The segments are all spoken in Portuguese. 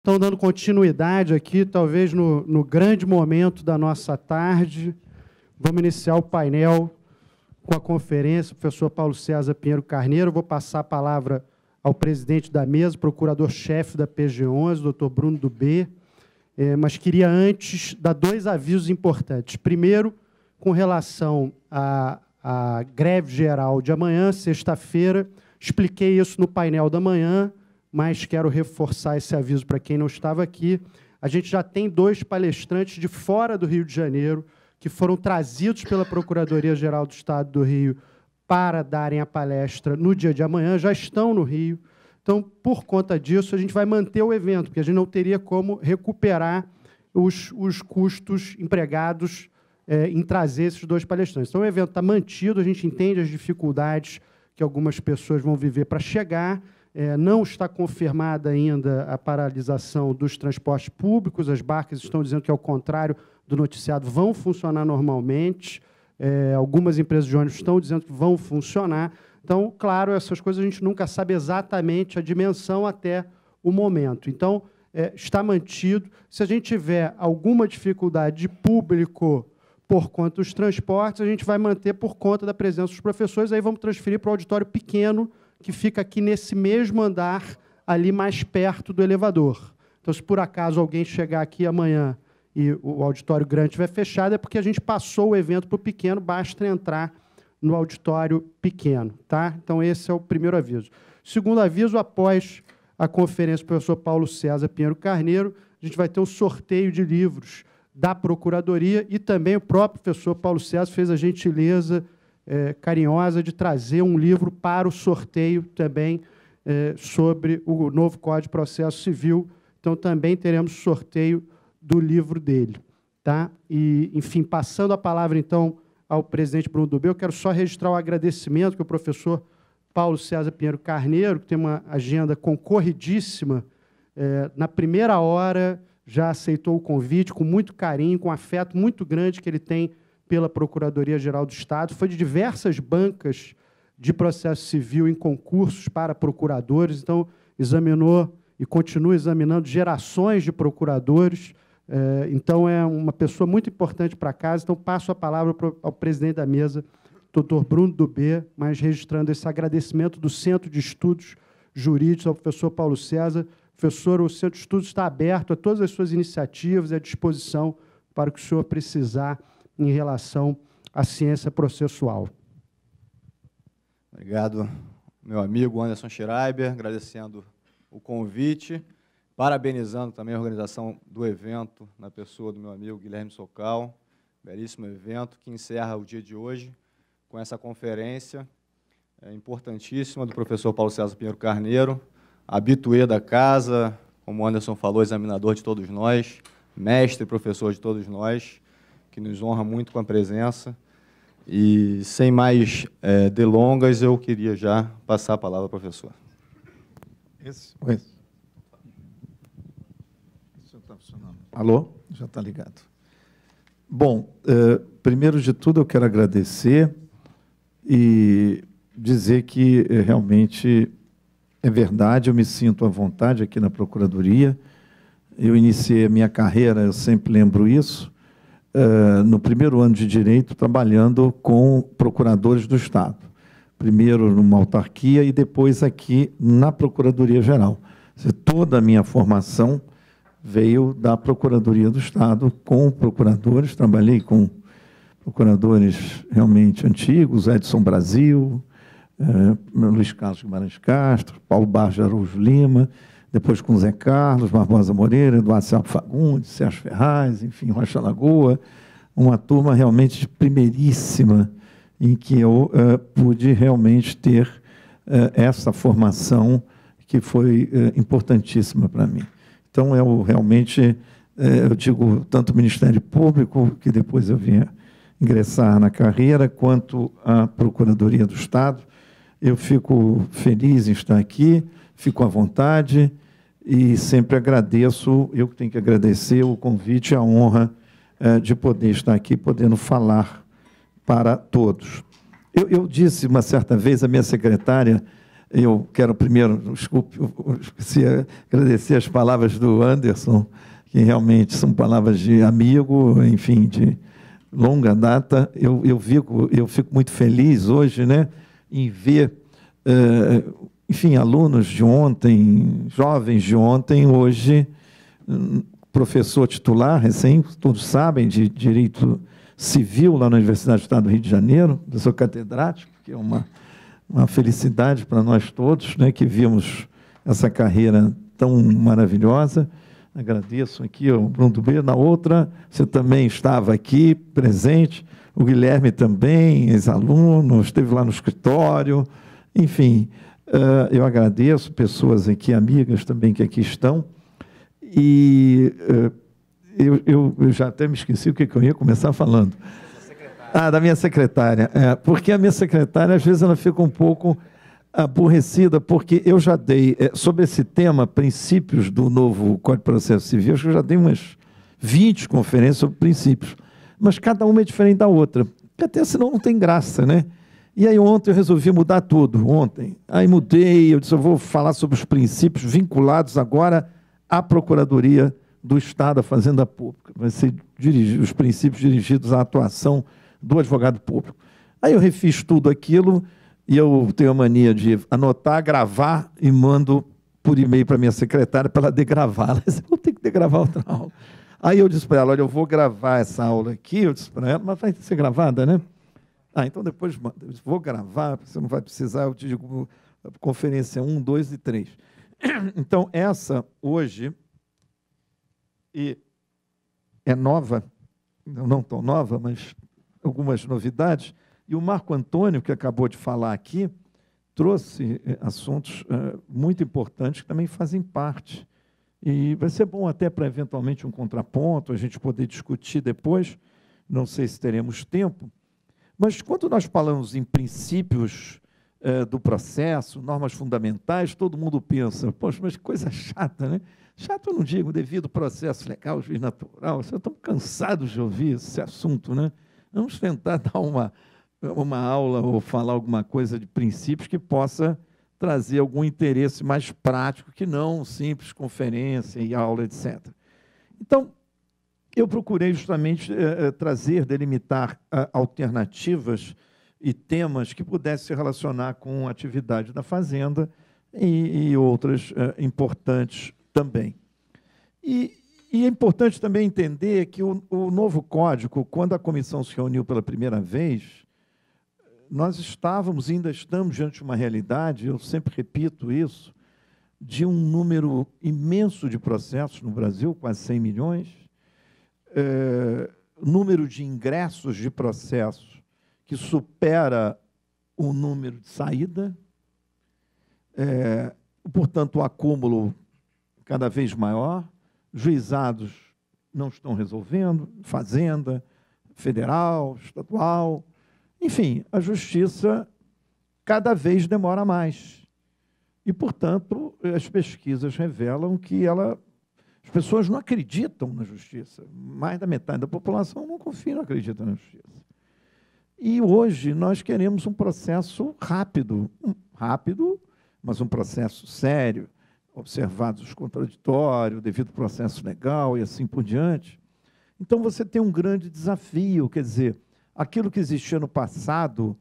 Então, dando continuidade aqui, talvez no grande momento da nossa tarde, vamos iniciar o painel com a conferência, o professor Paulo César Pinheiro Carneiro. Vou passar a palavra ao presidente da mesa, procurador-chefe da PG11, doutor Bruno Dubê, mas queria antes dar dois avisos importantes. Primeiro, com relação à greve geral de amanhã, sexta-feira, expliquei isso no painel da manhã, mas quero reforçar esse aviso para quem não estava aqui. A gente já tem 2 palestrantes de fora do Rio de Janeiro que foram trazidos pela Procuradoria-Geral do Estado do Rio para darem a palestra no dia de amanhã, já estão no Rio. Então, por conta disso, a gente vai manter o evento, porque a gente não teria como recuperar os custos empregados em trazer esses 2 palestrantes. Então, o evento está mantido, a gente entende as dificuldades que algumas pessoas vão viver para chegar. Não está confirmada ainda a paralisação dos transportes públicos, as barcas estão dizendo que, ao contrário do noticiado, vão funcionar normalmente, algumas empresas de ônibus estão dizendo que vão funcionar. Então, claro, essas coisas a gente nunca sabe exatamente a dimensão até o momento. Então, está mantido. Se a gente tiver alguma dificuldade de público por conta dos transportes, a gente vai manter por conta da presença dos professores, aí vamos transferir para o auditório pequeno, que fica aqui nesse mesmo andar, ali mais perto do elevador. Então, se por acaso alguém chegar aqui amanhã e o auditório grande estiver fechado, é porque a gente passou o evento para o pequeno, basta entrar no auditório pequeno. Tá? Então, esse é o primeiro aviso. Segundo aviso, após a conferência do professor Paulo César Pinheiro Carneiro, a gente vai ter um sorteio de livros da Procuradoria e também o próprio professor Paulo César fez a gentileza carinhosa de trazer um livro para o sorteio também sobre o novo Código de Processo Civil. Então, também teremos sorteio do livro dele. Tá? E, enfim, passando a palavra, então, ao presidente Bruno Dubê, eu quero só registrar o agradecimento que o professor Paulo César Pinheiro Carneiro, que tem uma agenda concorridíssima, na primeira hora já aceitou o convite com muito carinho, com afeto muito grande que ele tem pela Procuradoria-Geral do Estado, foi de diversas bancas de processo civil em concursos para procuradores, então examinou e continua examinando gerações de procuradores, então é uma pessoa muito importante para a casa, então passo a palavra ao presidente da mesa, doutor Bruno Dubê, mas registrando esse agradecimento do Centro de Estudos Jurídicos ao professor Paulo César. Professor, o Centro de Estudos está aberto a todas as suas iniciativas e à disposição para o que o senhor precisar em relação à ciência processual. Obrigado, meu amigo Anderson Schreiber, agradecendo o convite, parabenizando também a organização do evento, na pessoa do meu amigo Guilherme Socal, belíssimo evento, que encerra o dia de hoje com essa conferência importantíssima do professor Paulo César Pinheiro Carneiro, habitué da casa, como o Anderson falou, examinador de todos nós, mestre e professor de todos nós, que nos honra muito com a presença. E, sem mais delongas, eu queria já passar a palavra ao professor. Esse está funcionando. Alô? Já está ligado. Bom, primeiro de tudo, eu quero agradecer e dizer que realmente é verdade, eu me sinto à vontade aqui na Procuradoria. Eu iniciei a minha carreira, eu sempre lembro isso, no primeiro ano de Direito, trabalhando com procuradores do Estado. Primeiro numa autarquia e depois aqui na Procuradoria-Geral. Toda a minha formação veio da Procuradoria do Estado, com procuradores, trabalhei com procuradores realmente antigos, Edson Brasil, Luiz Carlos Guimarães Castro, Paulo Barros de Araújo Lima, depois com Zé Carlos, Barbosa Moreira, Eduardo Celso Fagundes, Sérgio Ferraz, enfim, Rocha Lagoa, uma turma realmente primeiríssima, em que eu pude realmente ter essa formação que foi importantíssima para mim. Então, eu realmente, eu digo, tanto o Ministério Público, que depois eu vinha ingressar na carreira, quanto a Procuradoria do Estado, eu fico feliz em estar aqui, fico à vontade e sempre agradeço, eu que tenho que agradecer o convite e a honra de poder estar aqui, podendo falar para todos. Eu disse uma certa vez à minha secretária, Eu quero primeiro, desculpe, eu esqueci de agradecer as palavras do Anderson, que realmente são palavras de amigo, enfim, de longa data. Eu fico muito feliz hoje, né, em ver, enfim, alunos de ontem, jovens de ontem, hoje, professor titular, recém, todos sabem, de Direito Civil, lá na Universidade do Estado do Rio de Janeiro, professor catedrático, que é uma felicidade para nós todos, né, que vimos essa carreira tão maravilhosa. Agradeço aqui ao Bruno B. Na outra, você também estava aqui, presente, o Guilherme também, ex-aluno, esteve lá no escritório, enfim, eu agradeço, pessoas aqui, amigas também que aqui estão, e eu já até me esqueci o que eu ia começar falando. Da minha secretária. Porque a minha secretária, às vezes, ela fica um pouco aborrecida, porque eu já dei, sobre esse tema, princípios do novo Código de Processo Civil, acho que eu já dei umas 20 conferências sobre princípios, mas cada uma é diferente da outra, porque até senão não tem graça, né? E aí ontem eu resolvi mudar tudo, Aí mudei, eu disse, eu vou falar sobre os princípios vinculados agora à Procuradoria do Estado, da Fazenda Pública. Vai ser os princípios dirigidos à atuação do advogado público. Aí eu refiz tudo aquilo, e eu tenho a mania de anotar, gravar e mando por e-mail para a minha secretária para ela degravar. Ela disse, eu vou ter que degravar outra aula. Aí eu disse para ela, olha, eu vou gravar essa aula aqui, eu disse para ela, mas vai ser gravada, né? Então depois manda. Eu disse, vou gravar, você não vai precisar, eu te digo, conferência 1, 2 e 3. Então, essa, hoje, e é nova, não tão nova, mas algumas novidades, e o Marco Antônio, que acabou de falar aqui, trouxe assuntos muito importantes que também fazem parte. E vai ser bom até para, eventualmente, um contraponto, a gente poder discutir depois, não sei se teremos tempo, mas quando nós falamos em princípios do processo, normas fundamentais, todo mundo pensa, poxa, mas que coisa chata, né? Chato eu não digo, devido processo legal, juiz natural, estamos cansados de ouvir esse assunto, né? Vamos tentar dar uma aula ou falar alguma coisa de princípios que possa trazer algum interesse mais prático, que não simples conferência e aula, etc. Então, eu procurei justamente delimitar alternativas e temas que pudessem se relacionar com a atividade da Fazenda e outras importantes também. E é importante também entender que o novo Código, quando a comissão se reuniu pela primeira vez, nós estávamos, ainda estamos diante de uma realidade, eu sempre repito isso, de um número imenso de processos no Brasil, quase 100 milhões, número de ingressos de processos que supera o número de saída, portanto, o acúmulo cada vez maior, juizados não estão resolvendo, Fazenda, federal, estadual, enfim, a justiça cada vez demora mais. E, portanto, as pesquisas revelam que as pessoas não acreditam na justiça. Mais da metade da população não confia, não acredita na justiça. E hoje nós queremos um processo rápido, mas um processo sério, observados os contraditórios, devido ao processo legal e assim por diante. Então, você tem um grande desafio, quer dizer, aquilo que existia no passado,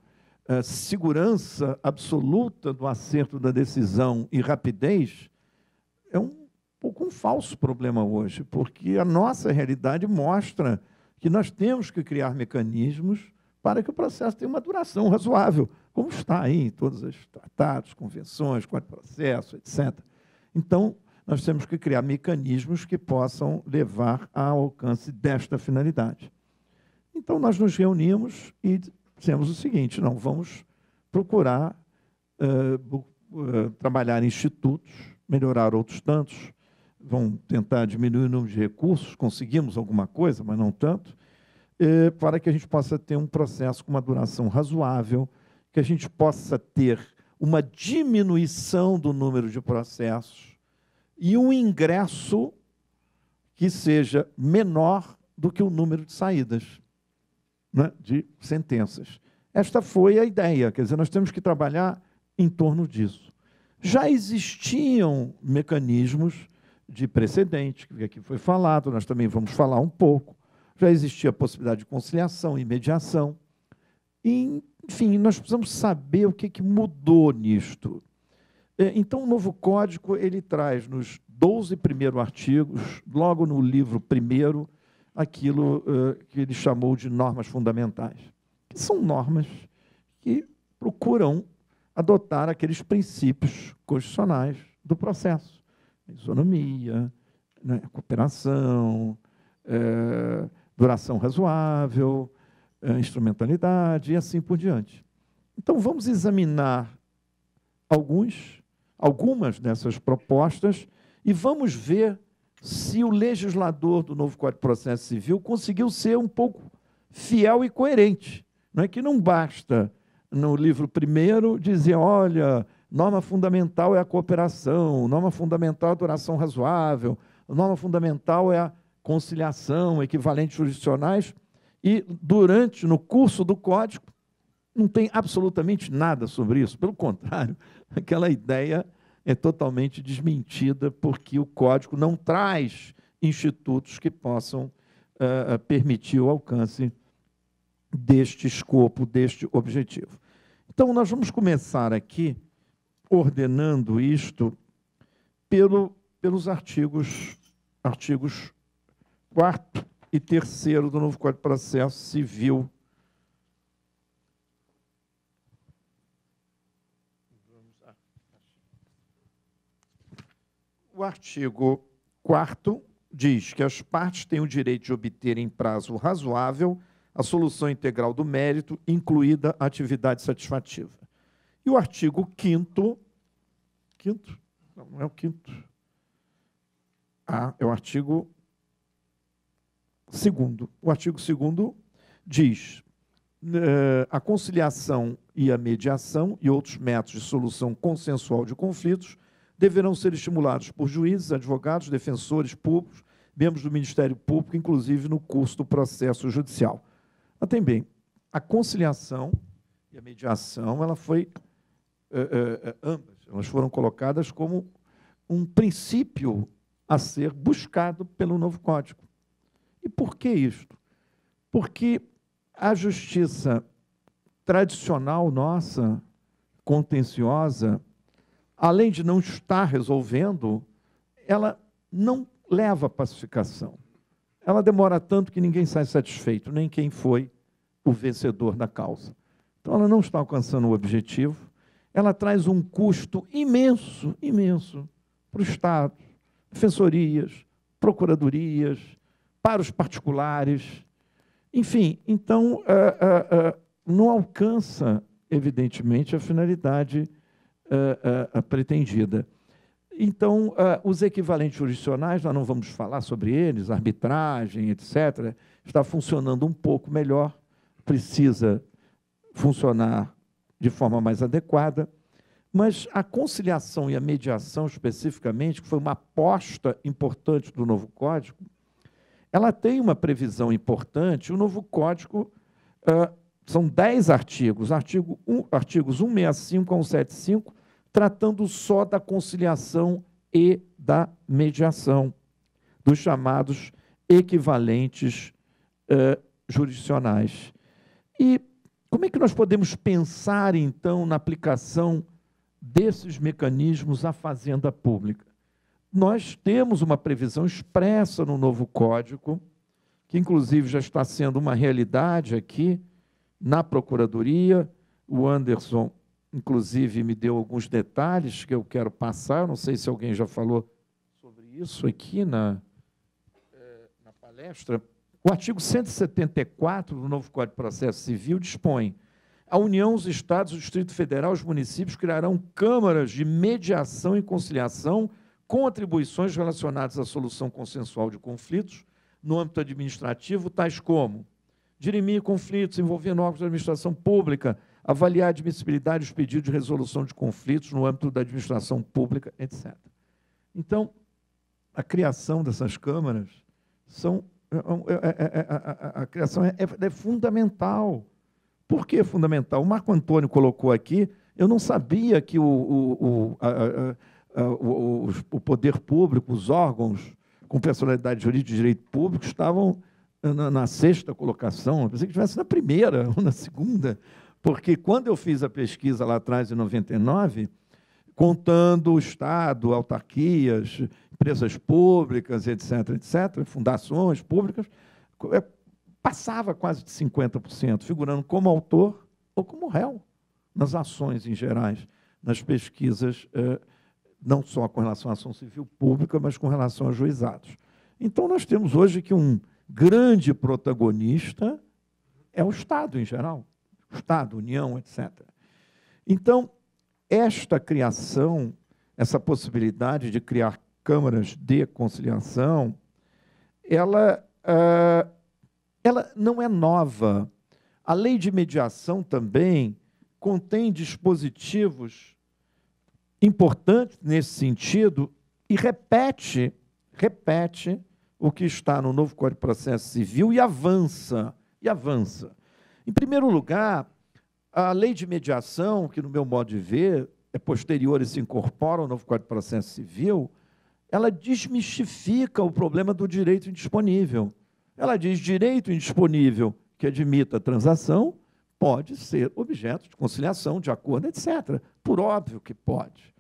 segurança absoluta do acerto da decisão e rapidez, é um pouco um falso problema hoje, porque a nossa realidade mostra que nós temos que criar mecanismos para que o processo tenha uma duração razoável, como está aí em todos os tratados, convenções, código de processo, etc. Então, nós temos que criar mecanismos que possam levar ao alcance desta finalidade. Então, nós nos reunimos e dissemos o seguinte, não, vamos procurar trabalhar em institutos, melhorar outros tantos, vão tentar diminuir o número de recursos, conseguimos alguma coisa, mas não tanto, para que a gente possa ter um processo com uma duração razoável, que a gente possa ter uma diminuição do número de processos e um ingresso que seja menor do que o número de saídas, né, de sentenças. Esta foi a ideia, quer dizer, nós temos que trabalhar em torno disso. já existiam mecanismos de precedente, que aqui foi falado, nós também vamos falar um pouco. Já existia a possibilidade de conciliação e mediação. E, enfim, nós precisamos saber o que mudou nisto. Então, o novo Código ele traz nos 12 primeiros artigos, logo no livro primeiro, aquilo que ele chamou de normas fundamentais, que são normas que procuram adotar aqueles princípios constitucionais do processo. Isonomia, né, cooperação, duração razoável, instrumentalidade e assim por diante. Então, vamos examinar algumas dessas propostas e vamos ver se o legislador do novo Código de Processo Civil conseguiu ser um pouco fiel e coerente. Não é que não basta, no livro primeiro, dizer, olha, norma fundamental é a cooperação, norma fundamental é a duração razoável, norma fundamental é a conciliação, equivalentes jurisdicionais, e no curso do Código, não tem absolutamente nada sobre isso. Pelo contrário, aquela ideia é totalmente desmentida, porque o Código não traz institutos que possam permitir o alcance deste escopo, deste objetivo. Então, nós vamos começar aqui ordenando isto pelos artigos 4º e 3º do novo Código de Processo Civil. O artigo 4º diz que as partes têm o direito de obter em prazo razoável a solução integral do mérito, incluída a atividade satisfativa. E o artigo 5º, não é o 5º, é o artigo 2º. O artigo 2º diz a conciliação e a mediação e outros métodos de solução consensual de conflitos deverão ser estimulados por juízes, advogados, defensores públicos, membros do Ministério Público, inclusive no curso do processo judicial. Mas também, a conciliação e a mediação, elas foram colocadas como um princípio a ser buscado pelo novo Código. E por que isto? Porque a justiça tradicional nossa, contenciosa, além de não estar resolvendo, ela não leva à pacificação. Ela demora tanto que ninguém sai satisfeito, nem quem foi o vencedor da causa. Então, ela não está alcançando o objetivo, ela traz um custo imenso, imenso, para o Estado, defensorias, procuradorias, para os particulares, enfim, então, não alcança, evidentemente, a finalidade pretendida. Então, os equivalentes jurisdicionais, nós não vamos falar sobre eles, arbitragem, etc., está funcionando um pouco melhor, precisa funcionar de forma mais adequada, mas a conciliação e a mediação, especificamente, que foi uma aposta importante do novo Código, ela tem uma previsão importante. O novo Código são 10 artigos, artigos 165 a 175, tratando só da conciliação e da mediação, dos chamados equivalentes jurisdicionais. E como é que nós podemos pensar, então, na aplicação desses mecanismos à fazenda pública? Nós temos uma previsão expressa no novo Código, que, inclusive, já está sendo uma realidade aqui na Procuradoria. O Anderson, inclusive, me deu alguns detalhes que eu quero passar. Não sei se alguém já falou sobre isso aqui na palestra. O artigo 174 do novo Código de Processo Civil dispõe: a União, os Estados, o Distrito Federal e os municípios criarão câmaras de mediação e conciliação com atribuições relacionadas à solução consensual de conflitos no âmbito administrativo, tais como dirimir conflitos envolvendo órgãos de administração pública, avaliar a admissibilidade dos pedidos de resolução de conflitos no âmbito da administração pública, etc. Então, a criação dessas câmaras a criação é fundamental. Por que é fundamental? O Marco Antônio colocou aqui, Eu não sabia que o poder público, os órgãos com personalidade jurídica de direito público estavam na 6ª colocação. Eu pensei que estivesse na 1ª ou na 2ª, porque quando eu fiz a pesquisa lá atrás, em 99, contando o Estado, autarquias, empresas públicas, etc., fundações públicas, passava quase de 50%, figurando como autor ou como réu nas ações em gerais, nas pesquisas, não só com relação à ação civil pública, mas com relação a juizados. Então, nós temos hoje que um grande protagonista é o Estado em geral, o Estado, União, etc. Então, esta criação, essa possibilidade de criar câmaras de conciliação, ela não é nova. A lei de mediação também contém dispositivos importantes nesse sentido e repete o que está no novo Código de Processo Civil e avança. Em primeiro lugar, a lei de mediação, que, no meu modo de ver, é posterior e se incorpora ao novo Código de Processo Civil, ela desmistifica o problema do direito indisponível. Ela diz: direito indisponível que admita a transação pode ser objeto de conciliação, de acordo, etc. Por óbvio que pode.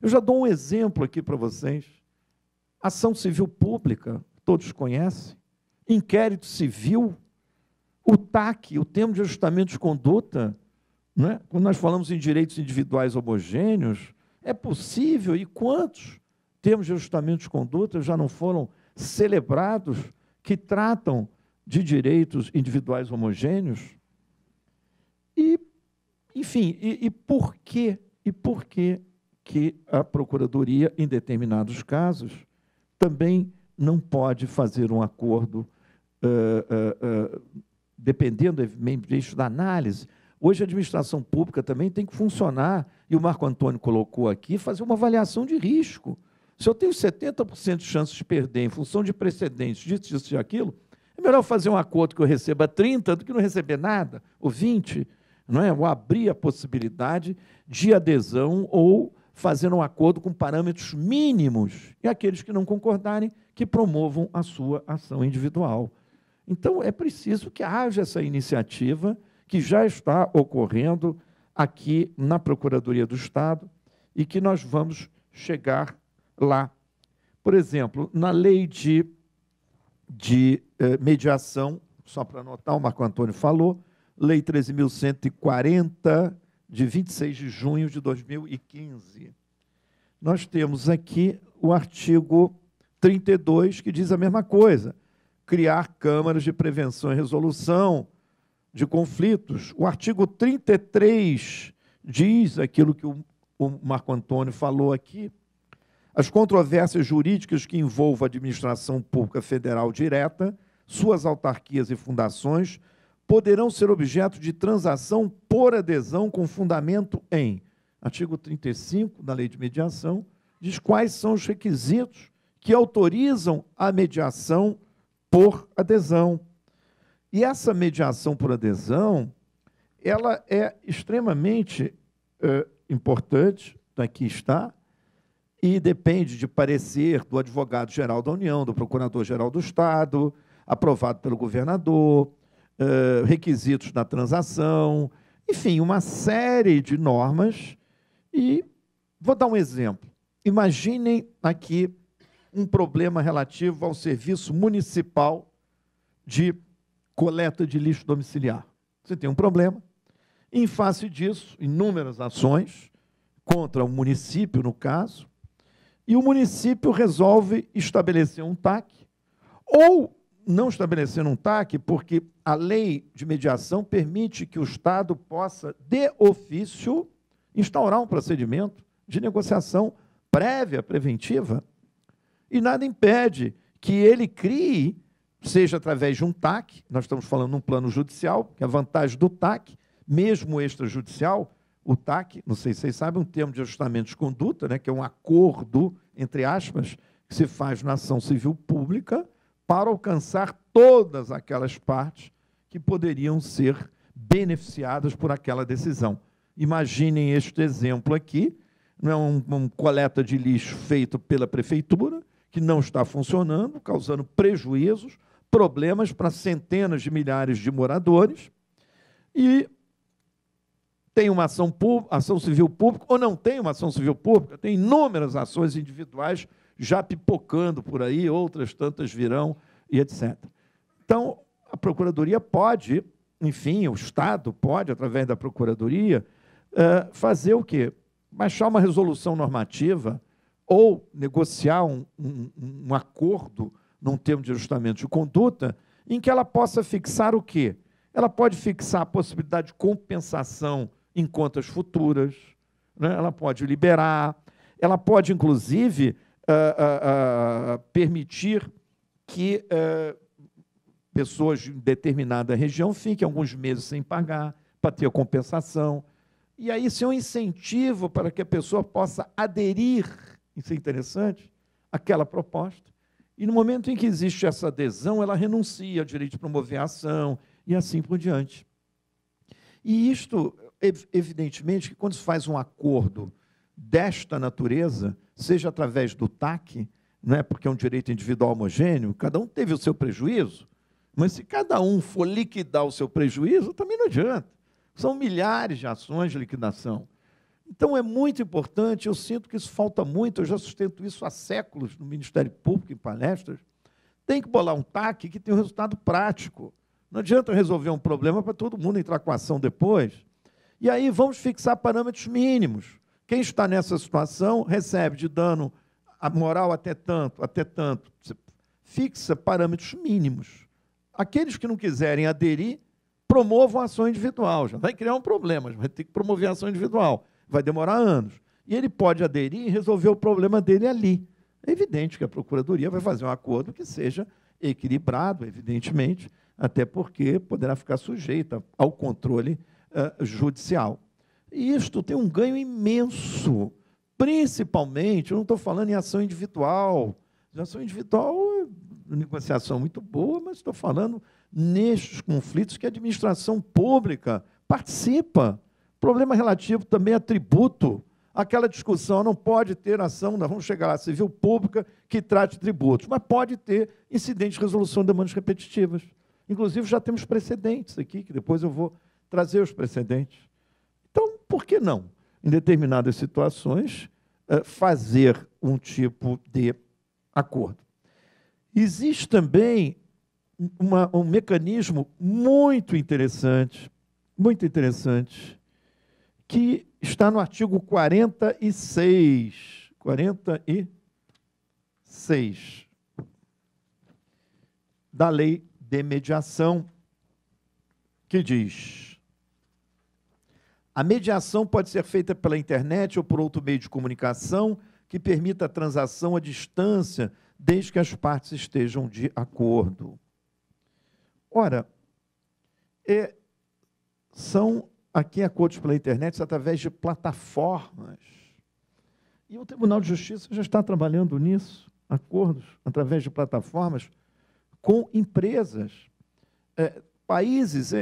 Eu já dou um exemplo aqui para vocês. Ação civil pública, todos conhecem. Inquérito civil, o TAC, o termo de ajustamento de conduta, não é? Quando nós falamos em direitos individuais homogêneos, é possível, e quantos termos de ajustamento de conduta já não foram celebrados que tratam de direitos individuais homogêneos? E, enfim, por quê? E por que a Procuradoria, em determinados casos, também não pode fazer um acordo, dependendo, evidentemente, da análise? Hoje, a administração pública também tem que funcionar, e o Marco Antônio colocou aqui, fazer uma avaliação de risco. Se eu tenho 70% de chance de perder em função de precedentes, disso e aquilo, é melhor fazer um acordo que eu receba 30% do que não receber nada, ou 20%, não é? Ou abrir a possibilidade de adesão ou fazer um acordo com parâmetros mínimos, e aqueles que não concordarem, que promovam a sua ação individual. Então, é preciso que haja essa iniciativa que já está ocorrendo aqui na Procuradoria do Estado e que nós vamos chegar lá. Por exemplo, na lei de mediação, só para anotar, o Marco Antônio falou, Lei 13.140, de 26 de junho de 2015. Nós temos aqui o artigo 32, que diz a mesma coisa, criar câmaras de prevenção e resolução de conflitos. O artigo 33 diz aquilo que o Marco Antônio falou aqui: as controvérsias jurídicas que envolvam a administração pública federal direta, suas autarquias e fundações, poderão ser objeto de transação por adesão com fundamento em... Artigo 35 da Lei de Mediação diz quais são os requisitos que autorizam a mediação por adesão. E essa mediação por adesão, ela é extremamente importante, aqui está, e depende de parecer do advogado-geral da União, do procurador-geral do Estado, aprovado pelo governador, requisitos da transação, enfim, uma série de normas. E vou dar um exemplo. Imaginem aqui um problema relativo ao serviço municipal de coleta de lixo domiciliar. Você tem um problema. Em face disso, inúmeras ações contra o município, no caso, e o município resolve estabelecer um TAC, ou não estabelecer um TAC, porque a lei de mediação permite que o Estado possa, de ofício, instaurar um procedimento de negociação prévia, preventiva, e nada impede que ele crie, seja através de um TAC, nós estamos falando num plano judicial, que é a vantagem do TAC, mesmo extrajudicial, o TAC, não sei se vocês sabem, um termo de ajustamento de conduta, né, que é um acordo, entre aspas, que se faz na ação civil pública para alcançar todas aquelas partes que poderiam ser beneficiadas por aquela decisão. Imaginem este exemplo aqui, não é uma coleta de lixo feito pela prefeitura, que não está funcionando, causando prejuízos, problemas para centenas de milhares de moradores, e tem uma ação civil pública, ou não tem uma ação civil pública, tem inúmeras ações individuais já pipocando por aí, outras tantas virão, e etc. Então, a Procuradoria pode, enfim, o Estado pode, através da Procuradoria, fazer o quê? Baixar uma resolução normativa ou negociar um acordo num termo de ajustamento de conduta em que ela possa fixar o quê? Ela pode fixar a possibilidade de compensação em contas futuras, né? Ela pode liberar, ela pode, inclusive, permitir que pessoas de determinada região fiquem alguns meses sem pagar, para ter a compensação. E aí isso é um incentivo para que a pessoa possa aderir, isso é interessante, àquela proposta. E no momento em que existe essa adesão, ela renuncia ao direito de promover a ação e assim por diante. E isto, evidentemente, que quando se faz um acordo desta natureza, seja através do TAC, não é porque é um direito individual homogêneo, cada um teve o seu prejuízo, mas se cada um for liquidar o seu prejuízo, também não adianta. São milhares de ações de liquidação. Então, é muito importante, eu sinto que isso falta muito, eu já sustento isso há séculos no Ministério Público, em palestras, tem que bolar um TAC que tenha um resultado prático. Não adianta resolver um problema para todo mundo entrar com a ação depois. E aí vamos fixar parâmetros mínimos. Quem está nessa situação recebe de dano moral até tanto. Você fixa parâmetros mínimos. Aqueles que não quiserem aderir, promovam a ação individual. Já vai criar um problema, vai ter que promover a ação individual. Vai demorar anos. E ele pode aderir e resolver o problema dele ali. É evidente que a Procuradoria vai fazer um acordo que seja equilibrado, evidentemente, até porque poderá ficar sujeita ao controle judicial. E isto tem um ganho imenso, principalmente, eu não estou falando em ação individual. A ação individual é uma negociação muito boa, mas estou falando nestes conflitos que a administração pública participa. Problema relativo também a tributo. Aquela discussão, não pode ter ação, nós vamos chegar lá, civil pública, que trate tributos, mas pode ter incidente de resolução de demandas repetitivas. Inclusive, já temos precedentes aqui, que depois eu vou trazer os precedentes. Então, por que não, em determinadas situações, fazer um tipo de acordo? Existe também um mecanismo muito interessante, que está no artigo 46 da Lei de Mediação, que diz: a mediação pode ser feita pela internet ou por outro meio de comunicação que permita a transação à distância, desde que as partes estejam de acordo. Ora, são aqui acordos pela internet através de plataformas. E o Tribunal de Justiça já está trabalhando nisso, acordos através de plataformas com empresas. Países,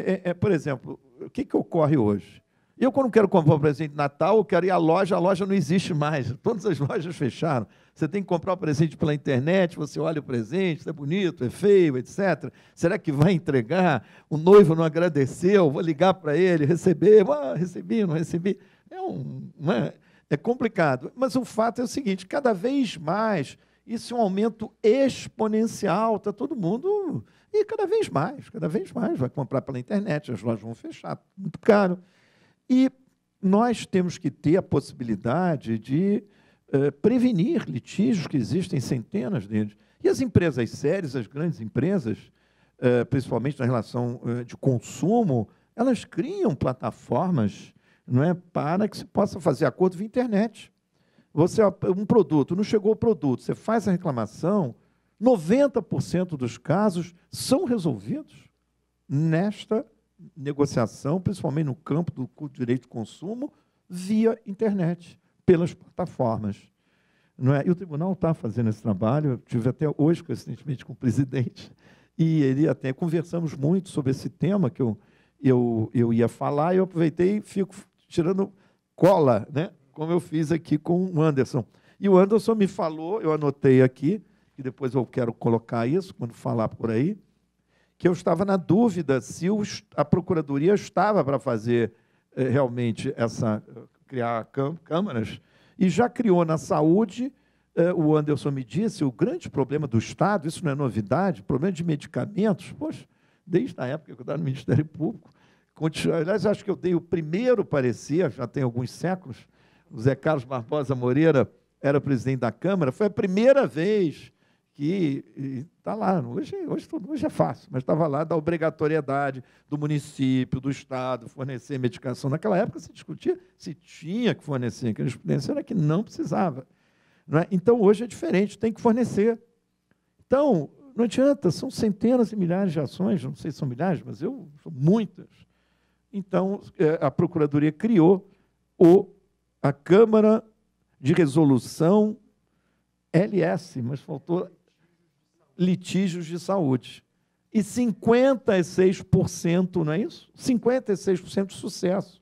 por exemplo, o que ocorre hoje? Eu, quando quero comprar um presente de Natal, eu quero ir à loja, a loja não existe mais, todas as lojas fecharam. Você tem que comprar o presente pela internet, você olha o presente, é bonito, é feio, etc. Será que vai entregar? O noivo não agradeceu, vou ligar para ele, receber, recebi, não recebi. É complicado. Mas o fato é o seguinte, cada vez mais, isso é um aumento exponencial, está todo mundo... E cada vez mais vai comprar pela internet, as lojas vão fechar, muito caro. E nós temos que ter a possibilidade de prevenir litígios, que existem centenas deles. E as empresas sérias, as grandes empresas, principalmente na relação de consumo, elas criam plataformas, não é, para que se possa fazer acordo via internet. Um produto, não chegou o produto, você faz a reclamação, 90% dos casos são resolvidos nesta negociação, principalmente no campo do direito de consumo, via internet, pelas plataformas. Não é? E o tribunal está fazendo esse trabalho, eu tive até hoje, coincidentemente, com o presidente, e ele até conversamos muito sobre esse tema que eu ia falar, e eu aproveitei e tirando cola, né? Como eu fiz aqui com o Anderson. E o Anderson me falou, eu anotei aqui, que depois eu quero colocar isso, quando falar por aí, que eu estava na dúvida se a Procuradoria estava para fazer realmente criar câmaras, e já criou na saúde. O Anderson me disse, o grande problema do Estado, isso não é novidade, problema de medicamentos, poxa, desde a época que eu estava no Ministério Público, aliás, acho que eu dei o primeiro parecer, já tem alguns séculos, o Zé Carlos Barbosa Moreira era presidente da Câmara, foi a primeira vez que está lá, hoje é fácil, mas estava lá da obrigatoriedade do município, do Estado, fornecer medicação. Naquela época se discutia se tinha que fornecer, que a jurisprudência era que não precisava. Não é? Então, hoje é diferente, tem que fornecer. Então, não adianta, são centenas e milhares de ações, não sei se são milhares, mas são muitas. Então, a Procuradoria criou a Câmara de Resolução LS, mas faltou litígios de saúde. E 56%, não é isso? 56% de sucesso.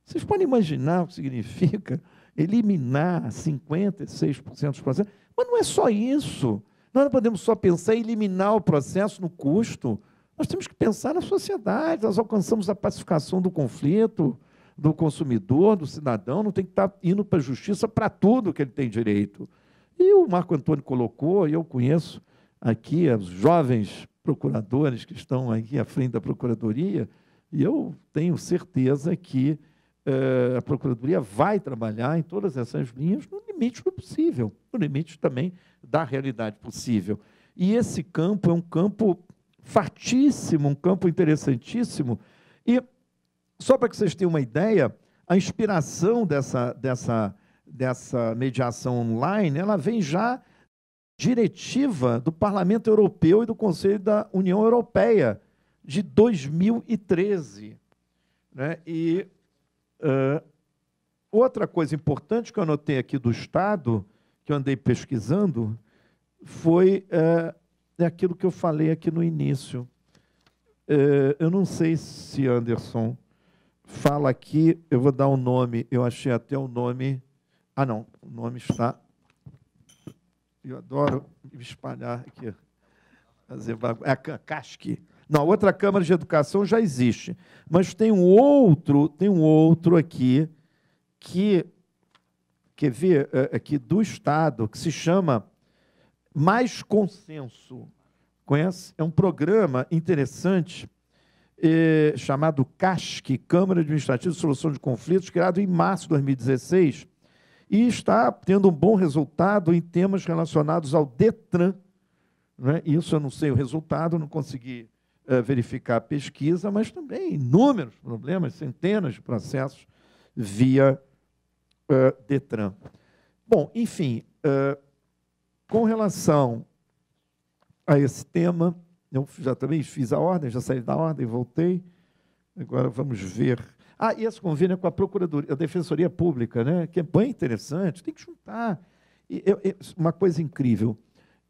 Vocês podem imaginar o que significa eliminar 56% dos processos? Mas não é só isso. Nós não podemos só pensar em eliminar o processo no custo. Nós temos que pensar na sociedade. Nós alcançamos a pacificação do conflito, do consumidor, do cidadão, não tem que estar indo para a justiça para tudo que ele tem direito. E o Marco Antônio colocou, e eu conheço aqui os jovens procuradores que estão aqui à frente da Procuradoria, e eu tenho certeza que a Procuradoria vai trabalhar em todas essas linhas no limite do possível, no limite também da realidade possível. E esse campo é um campo fartíssimo, um campo interessantíssimo, e só para que vocês tenham uma ideia, a inspiração dessa mediação online, ela vem já diretiva do Parlamento Europeu e do Conselho da União Europeia, de 2013. Né? E outra coisa importante que eu anotei aqui do Estado, que eu andei pesquisando, foi aquilo que eu falei aqui no início. Eu não sei se Anderson fala aqui, eu vou dar um nome, eu achei até o nome... Ah, não, o nome está... Eu adoro me espalhar aqui. Fazer bagunça. É a CASC. Não, outra Câmara de Educação já existe, mas tem um outro aqui que, quer ver, aqui do Estado, que se chama Mais Consenso. Conhece? É um programa interessante, chamado CASC, Câmara Administrativa de Solução de Conflitos, criado em março de 2016, e está tendo um bom resultado em temas relacionados ao DETRAN. Né? Isso eu não sei o resultado, não consegui verificar a pesquisa, mas também inúmeros problemas, centenas de processos via DETRAN. Bom, enfim, com relação a esse tema, eu já também fiz a ordem, já saí da ordem, voltei. Agora vamos ver. E esse convênio é com a Procuradoria, a Defensoria Pública, né? Que é bem interessante, tem que juntar. Uma coisa incrível,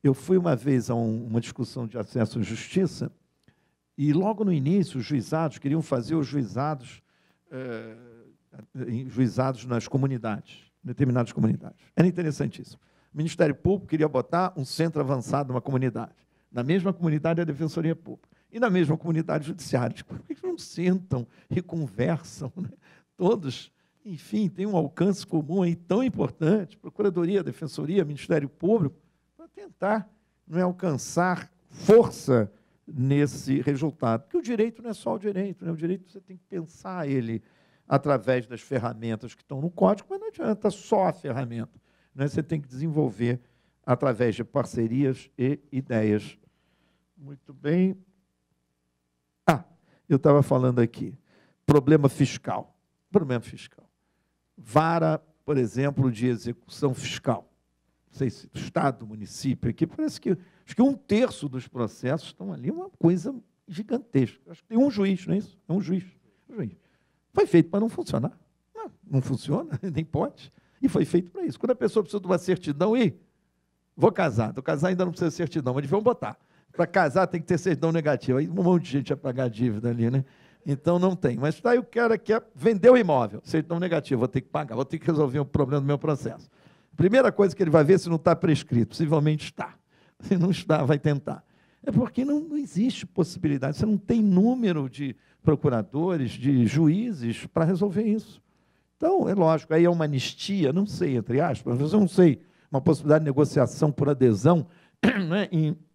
eu fui uma vez a uma discussão de acesso à justiça, e logo no início os juizados queriam fazer os juizados nas comunidades, determinadas comunidades. Era interessantíssimo. O Ministério Público queria botar um centro avançado numa comunidade. Na mesma comunidade, a Defensoria Pública. E na mesma comunidade judiciária. Por que não sentam e conversam? Né? Todos, enfim, têm um alcance comum aí tão importante, Procuradoria, Defensoria, Ministério Público, para tentar alcançar força nesse resultado. Porque o direito não é só o direito, né? O direito você tem que pensar ele através das ferramentas que estão no código, mas não adianta só a ferramenta. Né? Você tem que desenvolver através de parcerias e ideias. Muito bem. Eu estava falando aqui, problema fiscal. Problema fiscal. Vara, por exemplo, de execução fiscal. Não sei se do Estado, do município, aqui, parece que acho que 1/3 dos processos estão ali, uma coisa gigantesca. Acho que tem um juiz, não é isso? É um juiz. Foi feito para não funcionar. Não funciona, nem pode. E foi feito para isso. Quando a pessoa precisa de uma certidão, vou casar. Do casar ainda não precisa de certidão, mas vamos botar. Para casar tem que ter certidão negativa. Aí um monte de gente ia pagar a dívida ali, né? Então, não tem. Mas daí o cara quer vender o imóvel. Certidão negativa, vou ter que pagar, vou ter que resolver o problema do meu processo. Primeira coisa que ele vai ver se não está prescrito. Possivelmente está. Se não está, vai tentar. É porque não existe possibilidade. Você não tem número de procuradores, de juízes para resolver isso. Então, é lógico, aí é uma anistia, não sei, entre aspas, mas eu não sei, uma possibilidade de negociação por adesão, né,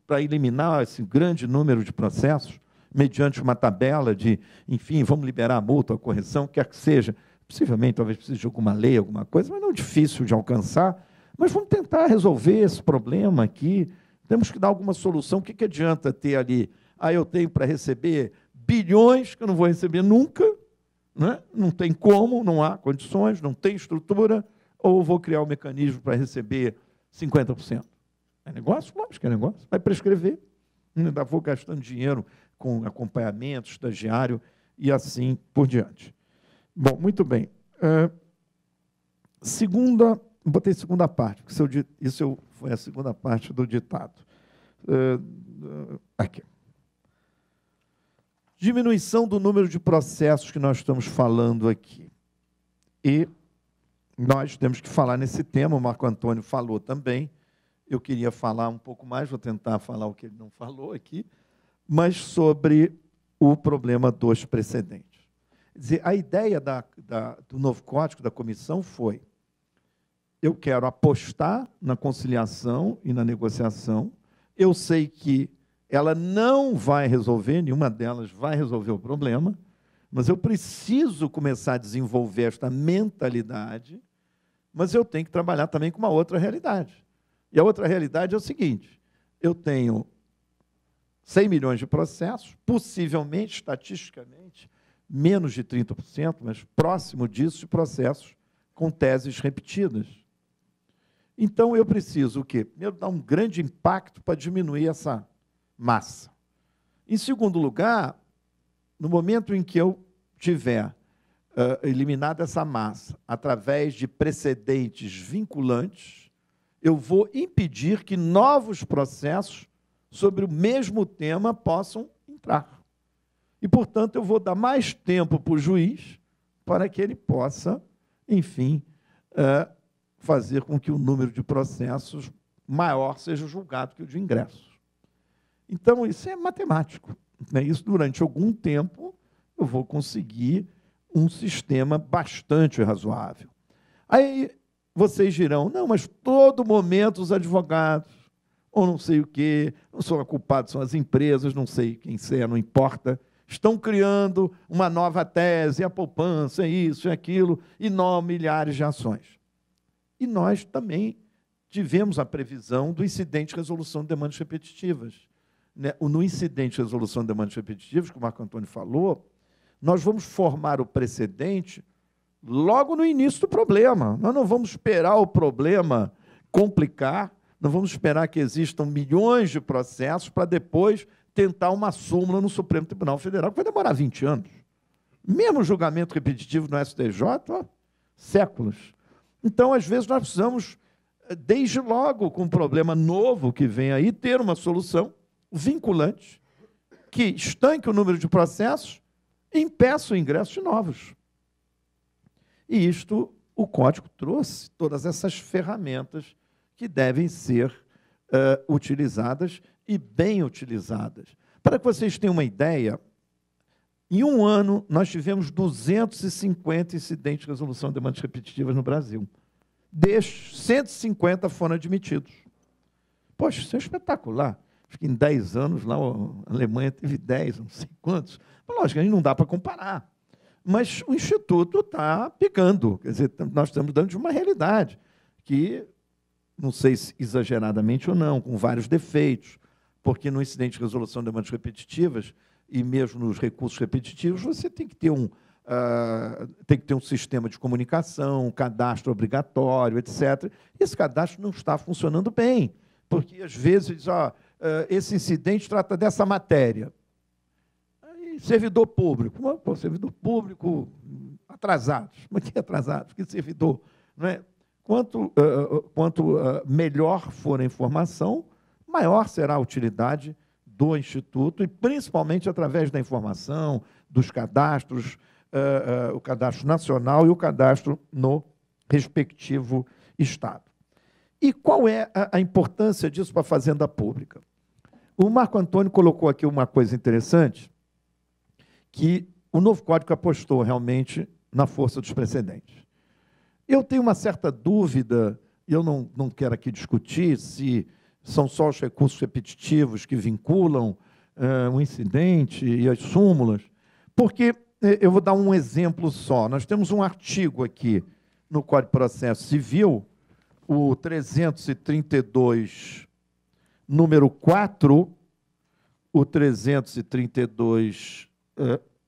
para eliminar esse grande número de processos, mediante uma tabela de, enfim, vamos liberar a multa, a correção, quer que seja. Possivelmente, talvez precise de alguma lei, alguma coisa, mas não difícil de alcançar. Mas vamos tentar resolver esse problema aqui. Temos que dar alguma solução. O que adianta ter ali? Eu tenho para receber bilhões que eu não vou receber nunca, né? Não tem como, não há condições, não tem estrutura, ou vou criar um mecanismo para receber 50%. É negócio? Lógico que é negócio. Vai prescrever. Ainda vou gastando dinheiro com acompanhamento, estagiário e assim por diante. Bom, muito bem. Botei segunda parte, porque isso foi a segunda parte do ditado. Aqui. Diminuição do número de processos que nós estamos falando aqui. E nós temos que falar nesse tema, o Marco Antônio falou também. Eu queria falar um pouco mais, vou tentar falar o que ele não falou aqui, mas sobre o problema dos precedentes. Quer dizer, a ideia do novo código da comissão foi: eu quero apostar na conciliação e na negociação, eu sei que ela não vai resolver, nenhuma delas vai resolver o problema, mas eu preciso começar a desenvolver esta mentalidade, mas eu tenho que trabalhar também com uma outra realidade. E a outra realidade é o seguinte: eu tenho 100 milhões de processos, possivelmente, estatisticamente, menos de 30%, mas próximo disso, de processos com teses repetidas. Então, eu preciso o quê? Primeiro, dar um grande impacto para diminuir essa massa. Em segundo lugar, no momento em que eu tiver eliminado essa massa através de precedentes vinculantes, eu vou impedir que novos processos sobre o mesmo tema possam entrar. E, portanto, eu vou dar mais tempo para o juiz para que ele possa, enfim, fazer com que o número de processos maior seja julgado que o de ingressos. Então, isso é matemático, né? Isso, durante algum tempo, eu vou conseguir um sistema bastante razoável. Aí, vocês dirão: não, mas todo momento os advogados, ou não sei o quê, não são culpados, são as empresas, não sei quem é, não importa, estão criando uma nova tese, a poupança, isso e aquilo, e milhares de ações. E nós também tivemos a previsão do incidente de resolução de demandas repetitivas. No incidente de resolução de demandas repetitivas, que o Marco Antônio falou, nós vamos formar o precedente logo no início do problema. Nós não vamos esperar o problema complicar, não vamos esperar que existam milhões de processos para depois tentar uma súmula no Supremo Tribunal Federal, que vai demorar 20 anos. Mesmo julgamento repetitivo no STJ, séculos. Então, às vezes, nós precisamos, desde logo, com um problema novo que vem aí, ter uma solução vinculante que estanque o número de processos e impeça o ingresso de novos. E isto, o Código trouxe todas essas ferramentas que devem ser utilizadas e bem utilizadas. Para que vocês tenham uma ideia, em um ano, nós tivemos 250 incidentes de resolução de demandas repetitivas no Brasil. Destes, 150 foram admitidos. Poxa, isso é espetacular. Acho que em 10 anos, lá a Alemanha teve 10, não sei quantos. Mas, lógico, a gente não dá para comparar. Mas o Instituto está pegando. Quer dizer, nós estamos dando de uma realidade que, não sei se exageradamente ou não, com vários defeitos, porque no incidente de resolução de demandas repetitivas, e mesmo nos recursos repetitivos, você tem que ter um sistema de comunicação, um cadastro obrigatório, etc. E esse cadastro não está funcionando bem, porque, às vezes, esse incidente trata dessa matéria. Aí, servidor público. Servidor público atrasado. Mas que atrasado? Que servidor? Não é? Quanto melhor for a informação, maior será a utilidade do Instituto, e principalmente através da informação, dos cadastros, o cadastro nacional e o cadastro no respectivo Estado. E qual é a importância disso para a Fazenda Pública? O Marco Antônio colocou aqui uma coisa interessante, que o novo Código apostou realmente na força dos precedentes. Eu tenho uma certa dúvida, e eu não quero aqui discutir se são só os recursos repetitivos que vinculam o incidente e as súmulas, porque eu vou dar um exemplo só. Nós temos um artigo aqui no Código de Processo Civil, o 332, número 4, o 332,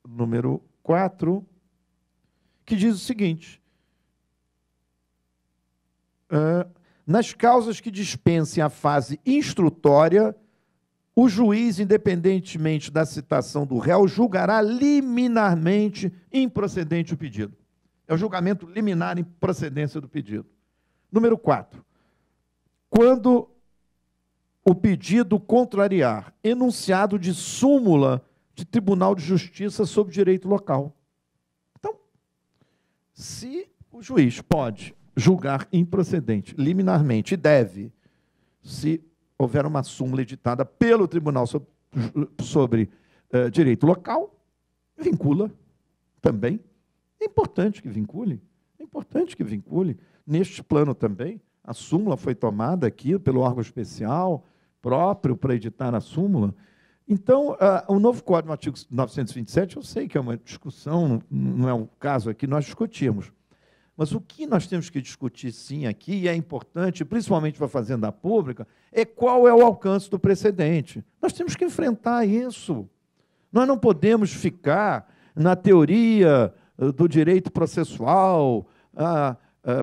número 4, que diz o seguinte: nas causas que dispensem a fase instrutória, o juiz, independentemente da citação do réu, julgará liminarmente improcedente o pedido. É o julgamento liminar em procedência do pedido. Número 4. Quando o pedido contrariar enunciado de súmula de Tribunal de Justiça sobre direito local. Então, se o juiz pode julgar improcedente liminarmente, e deve, se houver uma súmula editada pelo Tribunal sobre direito local, vincula também. É importante que vincule. É importante que vincule. Neste plano também, a súmula foi tomada aqui pelo órgão especial próprio para editar a súmula. Então, o novo Código, no artigo 927, eu sei que é uma discussão, não é o caso aqui, nós discutimos. Mas o que nós temos que discutir, sim, aqui, e é importante, principalmente para a Fazenda Pública, é qual é o alcance do precedente. Nós temos que enfrentar isso. Nós não podemos ficar na teoria do direito processual.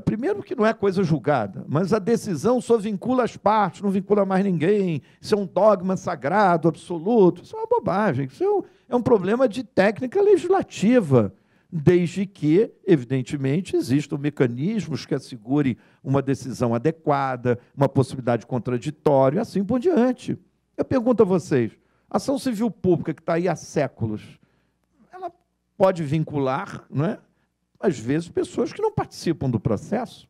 Primeiro que não é coisa julgada, mas a decisão só vincula as partes, não vincula mais ninguém. Isso é um dogma sagrado, absoluto. Isso é uma bobagem. Isso é um problema de técnica legislativa, desde que, evidentemente, existam mecanismos que assegurem uma decisão adequada, uma possibilidade contraditória, e assim por diante. Eu pergunto a vocês, a ação civil pública, que está aí há séculos, ela pode vincular, não é, às vezes, pessoas que não participam do processo?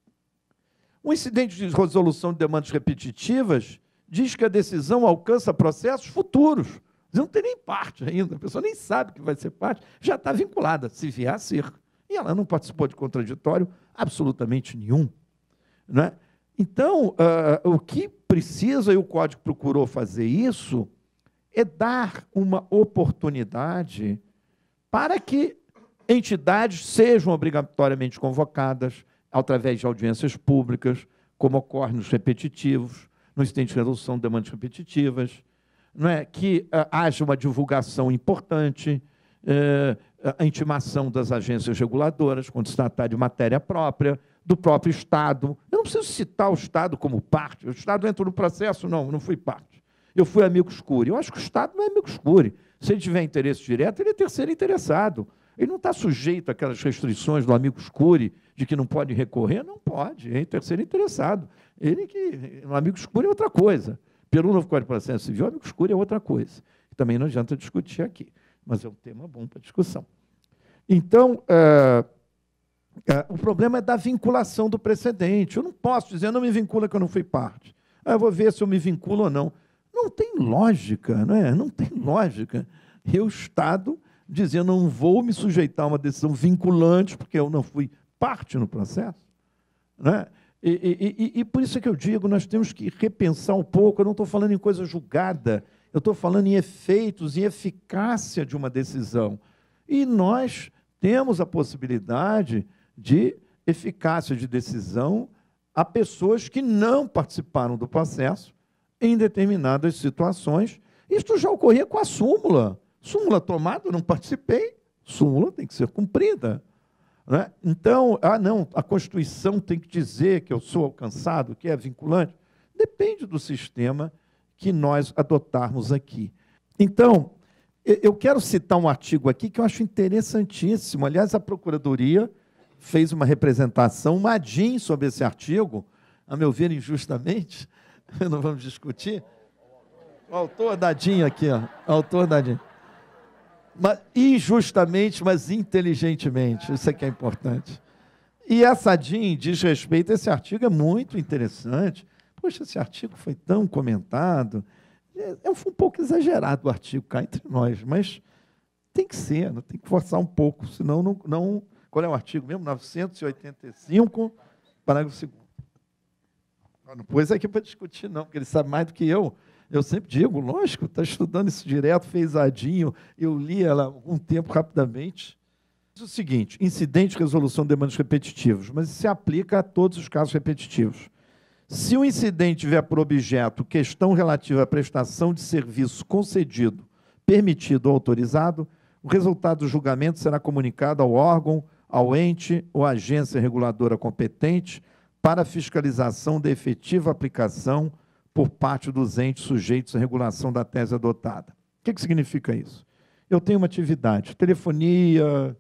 O incidente de resolução de demandas repetitivas diz que a decisão alcança processos futuros. Não tem nem parte ainda, a pessoa nem sabe que vai ser parte, já está vinculada, se vier a ser. E ela não participou de contraditório absolutamente nenhum. Não é? Então, o que precisa, e o Código procurou fazer isso, é dar uma oportunidade para que entidades sejam obrigatoriamente convocadas através de audiências públicas, como ocorre nos repetitivos, no incidente de resolução de demandas repetitivas, não é? Que haja uma divulgação importante, a intimação das agências reguladoras, quando se tratar de matéria própria, do próprio Estado. Eu não preciso citar o Estado como parte. O Estado entra no processo? Não fui parte. Eu fui amicus curiae. Eu acho que o Estado não é amicus curiae. Se ele tiver interesse direto, ele é terceiro interessado. Ele não está sujeito àquelas restrições do amicus curiae, de que não pode recorrer? Não pode, é terceiro interessado. O amicus curiae é outra coisa. Pelo novo Código de Processo Civil, a amicus curiae é outra coisa. Também não adianta discutir aqui, mas é um tema bom para discussão. Então, o problema é da vinculação do precedente. Eu não posso dizer, não me vincula que eu não fui parte. Eu vou ver se eu me vinculo ou não. Não tem lógica, não é? Não tem lógica. O Estado dizendo, não vou me sujeitar a uma decisão vinculante, porque eu não fui parte no processo. Não é? E por isso é que eu digo, nós temos que repensar um pouco. Eu não estou falando em coisa julgada, eu estou falando em efeitos e eficácia de uma decisão. E nós temos a possibilidade de eficácia de decisão a pessoas que não participaram do processo em determinadas situações. Isto já ocorria com a súmula. Súmula tomada, eu não participei, súmula tem que ser cumprida. Né? Então, não, a Constituição tem que dizer que eu sou alcançado, que é vinculante. Depende do sistema que nós adotarmos aqui. Então, eu quero citar um artigo aqui que eu acho interessantíssimo. Aliás, a Procuradoria fez uma representação, uma ADIM, sobre esse artigo, a meu ver, injustamente, não vamos discutir. O autor da ADIM aqui, ó, o autor da ADIM. injustamente, mas inteligentemente. Isso é que é importante. E essa DIN diz respeito, esse artigo é muito interessante. Poxa, esse artigo foi tão comentado. É um pouco exagerado o artigo, cá entre nós, mas tem que ser, não tem que forçar um pouco, senão não... Qual é o artigo mesmo? 985, parágrafo 2º. Não pôs aqui para discutir, não, porque ele sabe mais do que eu. Eu sempre digo, lógico, está estudando isso direto, fez adinho, eu li ela há algum tempo rapidamente. Diz o seguinte, incidente de resolução de demandas repetitivos, mas isso se aplica a todos os casos repetitivos. Se o incidente tiver por objeto questão relativa à prestação de serviço concedido, permitido ou autorizado, o resultado do julgamento será comunicado ao órgão, ao ente ou à agência reguladora competente para a fiscalização da efetiva aplicação por parte dos entes sujeitos à regulação da tese adotada. O que significa isso? Eu tenho uma atividade, telefonia,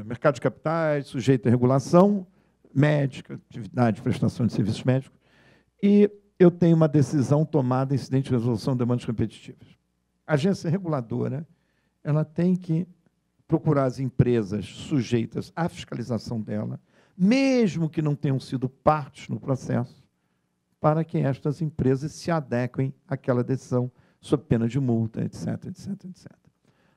mercado de capitais, sujeito à regulação, médica, atividade de prestação de serviços médicos, e eu tenho uma decisão tomada em incidente de resolução de demandas repetitivas. A agência reguladora, ela tem que procurar as empresas sujeitas à fiscalização dela, mesmo que não tenham sido partes no processo, para que estas empresas se adequem àquela decisão, sob pena de multa, etc, etc, etc.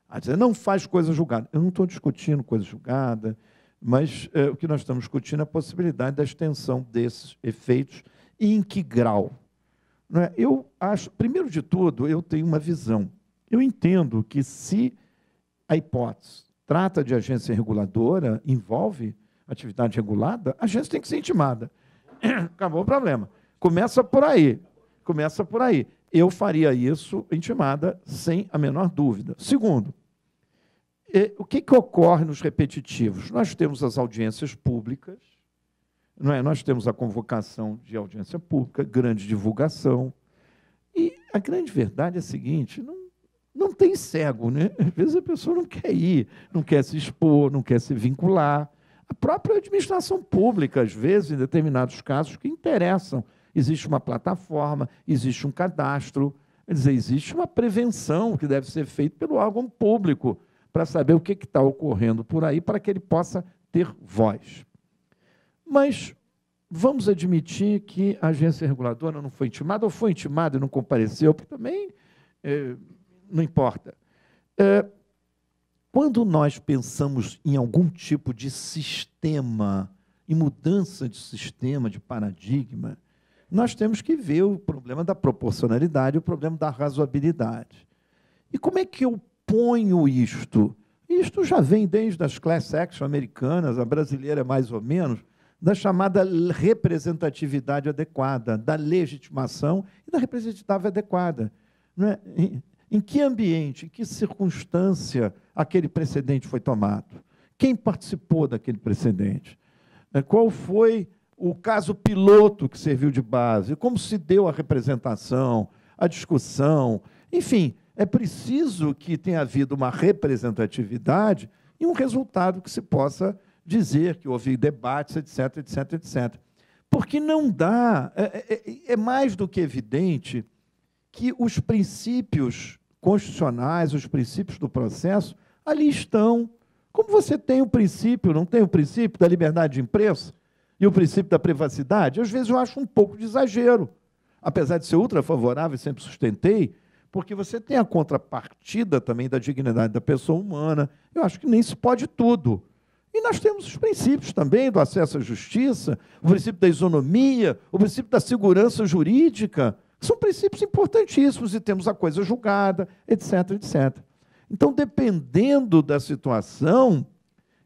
A dizer, não faz coisa julgada. Eu não estou discutindo coisa julgada, mas o que nós estamos discutindo é a possibilidade da extensão desses efeitos e em que grau. Não é? Eu acho, primeiro de tudo, eu tenho uma visão. Eu entendo que se a hipótese trata de agência reguladora, envolve atividade regulada, a agência tem que ser intimada. Acabou o problema. Começa por aí. Começa por aí. Eu faria isso intimada sem a menor dúvida. Segundo, o que ocorre nos repetitivos? Nós temos as audiências públicas, não é? Nós temos a convocação de audiência pública, grande divulgação, e a grande verdade é a seguinte, não tem cego, né? Às vezes a pessoa não quer ir, não quer se expor, não quer se vincular. A própria administração pública, às vezes, em determinados casos, que interessam. Existe uma plataforma, existe um cadastro, quer dizer, existe uma prevenção que deve ser feita pelo órgão público para saber o que está ocorrendo por aí, para que ele possa ter voz. Mas vamos admitir que a agência reguladora não foi intimada, ou foi intimada e não compareceu, porque também não importa. Quando nós pensamos em algum tipo de sistema, em mudança de sistema, de paradigma, nós temos que ver o problema da proporcionalidade, o problema da razoabilidade. E como é que eu ponho isto? Isto já vem desde as class action americanas, a brasileira é mais ou menos, da chamada representatividade adequada, da legitimação e da representatividade adequada. Não é? Em que ambiente, em que circunstância aquele precedente foi tomado? Quem participou daquele precedente? Qual foi o caso piloto que serviu de base? Como se deu a representação, a discussão? Enfim, é preciso que tenha havido uma representatividade e um resultado que se possa dizer que houve debates, etc, etc, etc. Porque não dá, é mais do que evidente que os princípios constitucionais, os princípios do processo, ali estão. Como você tem o princípio, não tem o princípio da liberdade de imprensa e o princípio da privacidade? Às vezes eu acho um pouco de exagero, apesar de ser ultra favorável, sempre sustentei, porque você tem a contrapartida também da dignidade da pessoa humana. Eu acho que nem se pode tudo. E nós temos os princípios também do acesso à justiça, o princípio da isonomia, o princípio da segurança jurídica, que são princípios importantíssimos, e temos a coisa julgada, etc, etc. Então, dependendo da situação,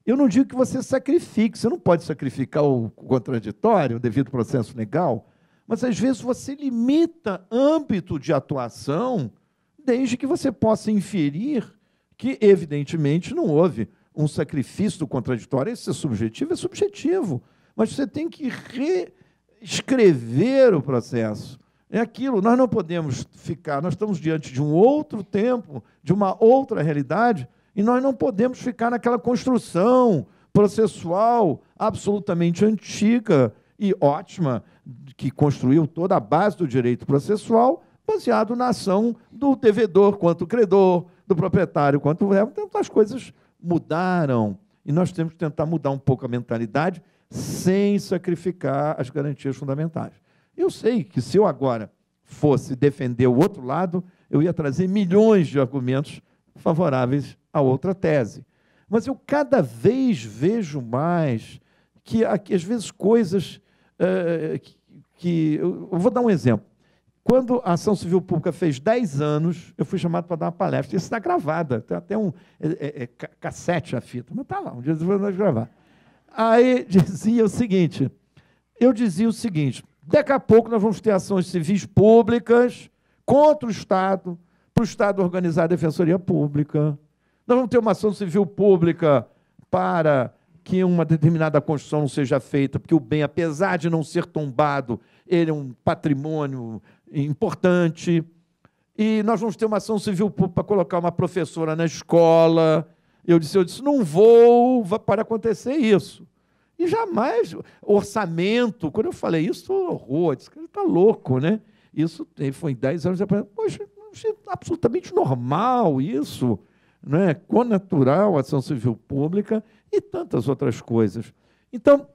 eu não digo que você sacrifique, você não pode sacrificar o contraditório, o devido processo legal, mas, às vezes, você limita âmbito de atuação, desde que você possa inferir que, evidentemente, não houve um sacrifício do contraditório. Esse é subjetivo, mas você tem que reescrever o processo. É aquilo, nós não podemos ficar, nós estamos diante de um outro tempo, de uma outra realidade, e nós não podemos ficar naquela construção processual absolutamente antiga e ótima, que construiu toda a base do direito processual, baseado na ação do devedor quanto credor, do proprietário quanto do então as coisas mudaram. E nós temos que tentar mudar um pouco a mentalidade sem sacrificar as garantias fundamentais. Eu sei que, se eu agora fosse defender o outro lado, eu ia trazer milhões de argumentos favoráveis à outra tese. Mas eu cada vez vejo mais que às vezes, coisas que... Eu vou dar um exemplo. Quando a Ação Civil Pública fez 10 anos, eu fui chamado para dar uma palestra. Isso está gravada, tem até um cassete a fita, mas está lá, um dia nós gravar. Aí dizia o seguinte, daqui a pouco nós vamos ter ações civis públicas contra o Estado, para o Estado organizar a Defensoria Pública. Nós vamos ter uma ação civil pública para que uma determinada construção não seja feita, porque o bem, apesar de não ser tombado, ele é um patrimônio importante. E nós vamos ter uma ação civil pública para colocar uma professora na escola. Eu disse, não vou para acontecer isso. E jamais, orçamento, quando eu falei isso, horror, disse que ele está louco, né? Isso foi em 10 anos depois. Poxa, é absolutamente normal isso, não é? Connatural a ação civil pública e tantas outras coisas. Então,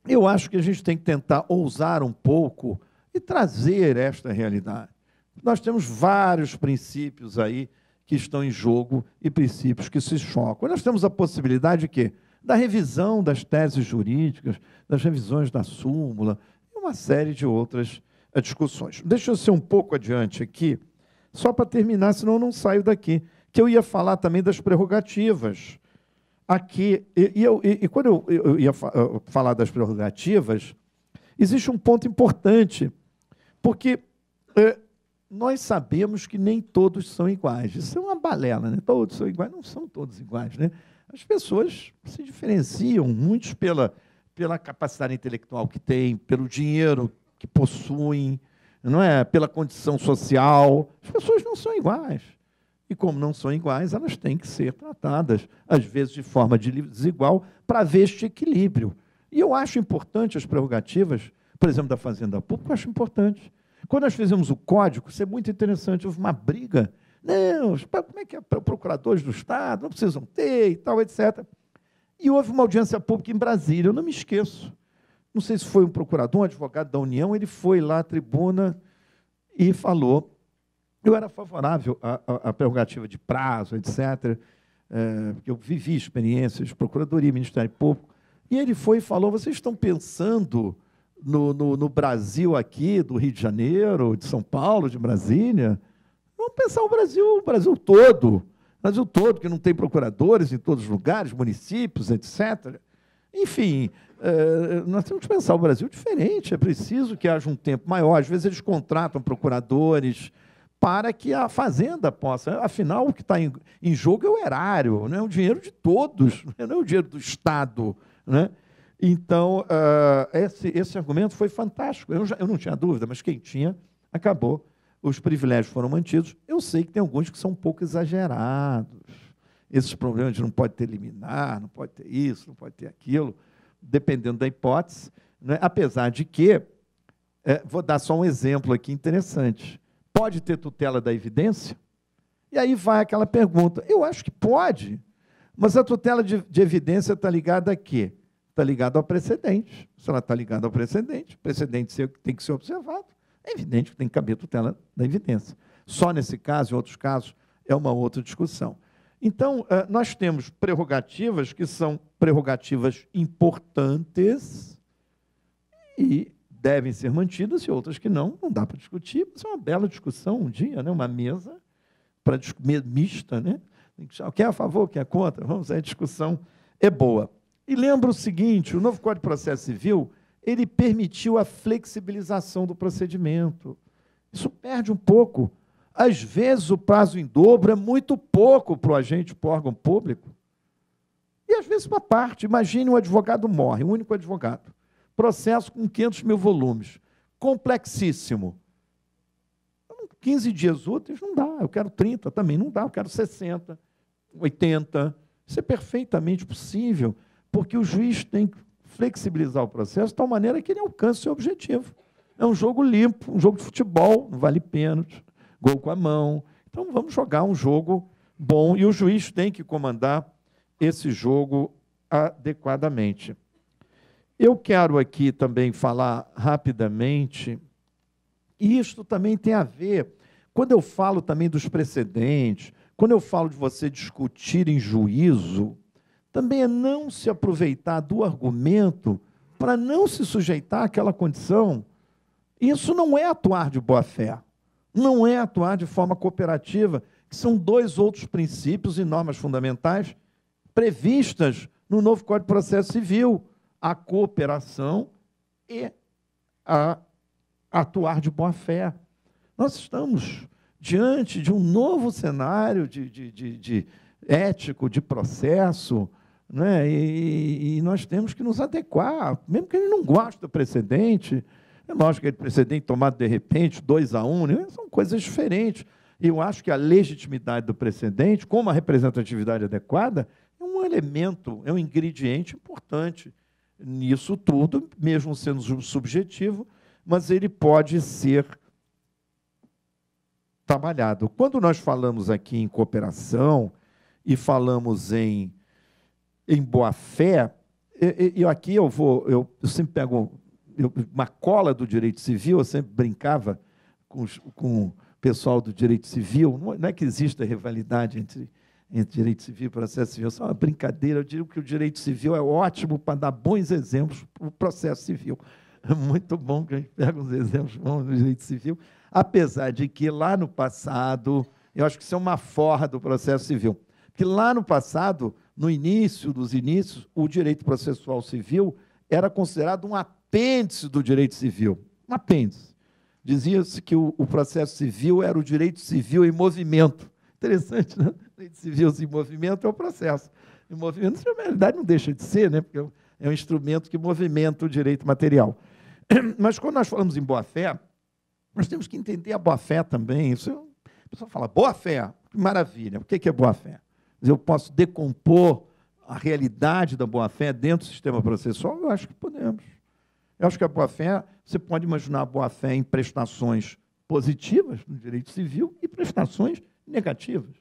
eu acho que a gente tem que tentar ousar um pouco e trazer esta realidade. Nós temos vários princípios aí que estão em jogo e princípios que se chocam. Nós temos a possibilidade de quê? Da revisão das teses jurídicas, das revisões da súmula, e uma série de outras discussões. Deixa eu ser um pouco adiante aqui, só para terminar, senão eu não saio daqui, que eu ia falar também das prerrogativas. Aqui, e quando eu ia falar das prerrogativas, existe um ponto importante, porque nós sabemos que nem todos são iguais. Isso é uma balela, né? Todos são iguais, não são todos iguais, né? As pessoas se diferenciam, muitos pela capacidade intelectual que têm, pelo dinheiro que possuem, não é? Pela condição social. As pessoas não são iguais. E, como não são iguais, elas têm que ser tratadas, às vezes, de forma desigual, para haver este equilíbrio. E eu acho importante as prerrogativas, por exemplo, da Fazenda Pública, eu acho importante. Quando nós fizemos o código, isso é muito interessante, houve uma briga. Não, como é que procuradores do Estado não precisam ter e tal, etc. E houve uma audiência pública em Brasília, eu não me esqueço. Não sei se foi um procurador, um advogado da União, ele foi lá à tribuna e falou. Eu era favorável à prerrogativa de prazo, etc., porque eu vivi experiências de procuradoria, Ministério Público, e ele foi e falou, vocês estão pensando no Brasil aqui, do Rio de Janeiro, de São Paulo, de Brasília? Vamos pensar o Brasil todo, que não tem procuradores em todos os lugares, municípios, etc. Enfim, nós temos que pensar o Brasil diferente, é preciso que haja um tempo maior. Às vezes eles contratam procuradores para que a Fazenda possa... Afinal, o que está em jogo é o erário, não é o dinheiro de todos, não é o dinheiro do Estado, né? Então, esse argumento foi fantástico. Eu não tinha dúvida, mas quem tinha, acabou. Os privilégios foram mantidos. Eu sei que tem alguns que são um pouco exagerados. Esses problemas de não pode ter liminar, não pode ter isso, não pode ter aquilo, dependendo da hipótese, né? Apesar de que, vou dar só um exemplo aqui interessante. Pode ter tutela da evidência? E aí vai aquela pergunta. Eu acho que pode, mas a tutela de evidência está ligada a quê? Está ligada ao precedente. Se ela está ligada ao precedente, o precedente tem que ser observado. É evidente que tem que caber tutela da evidência. Só nesse caso, em outros casos, é uma outra discussão. Então, nós temos prerrogativas que são prerrogativas importantes e devem ser mantidas, e outras que não dá para discutir. Isso é uma bela discussão um dia, né? Uma mesa mista, né? Quem é a favor, quem é contra? Vamos, a discussão é boa. E lembra o seguinte, o novo Código de Processo Civil, ele permitiu a flexibilização do procedimento. Isso perde um pouco. Às vezes, o prazo em dobro é muito pouco para o agente, para o órgão público. E, às vezes, uma parte. Imagine um advogado morre, um único advogado. Processo com 500 mil volumes. Complexíssimo. 15 dias úteis não dá. Eu quero 30, também não dá. Eu quero 60, 80. Isso é perfeitamente possível, porque o juiz tem que flexibilizar o processo de tal maneira que ele alcance o seu objetivo. É um jogo limpo, um jogo de futebol, não vale pênalti, gol com a mão. Então, vamos jogar um jogo bom, e o juiz tem que comandar esse jogo adequadamente. Eu quero aqui também falar rapidamente, e isto também tem a ver, quando eu falo também dos precedentes, quando eu falo de você discutir em juízo, também é não se aproveitar do argumento para não se sujeitar àquela condição. Isso não é atuar de boa-fé, não é atuar de forma cooperativa, que são dois outros princípios e normas fundamentais previstas no novo Código de Processo Civil, a cooperação e a atuar de boa-fé. Nós estamos diante de um novo cenário de ético, de processo, né? E nós temos que nos adequar, mesmo que ele não goste do precedente. É lógico que aquele precedente tomado de repente, 2-1, né? São coisas diferentes. Eu acho que a legitimidade do precedente, como a representatividade adequada, é um elemento, é um ingrediente importante nisso tudo, mesmo sendo subjetivo, mas ele pode ser trabalhado. Quando nós falamos aqui em cooperação e falamos em boa-fé, aqui eu sempre pego uma cola do direito civil, eu sempre brincava com o pessoal do direito civil, não é que exista rivalidade entre direito civil e processo civil, é só uma brincadeira. Eu digo que o direito civil é ótimo para dar bons exemplos para o processo civil. É muito bom que a gente pega uns exemplos bons do direito civil, apesar de que lá no passado, eu acho que isso é uma forra do processo civil, porque lá no passado, no início dos inícios, o direito processual civil era considerado um apêndice do direito civil, um apêndice. Dizia-se que o processo civil era o direito civil em movimento. Interessante, né? Direito civil em movimento é o processo. Em movimento, na realidade, não deixa de ser, né? Porque é um instrumento que movimenta o direito material. Mas, quando nós falamos em boa-fé, nós temos que entender a boa-fé também. A pessoa fala, boa-fé, que maravilha. O que é boa-fé? Eu posso decompor a realidade da boa-fé dentro do sistema processual? Eu acho que podemos. Eu acho que a boa-fé, você pode imaginar a boa-fé em prestações positivas no direito civil e prestações negativas.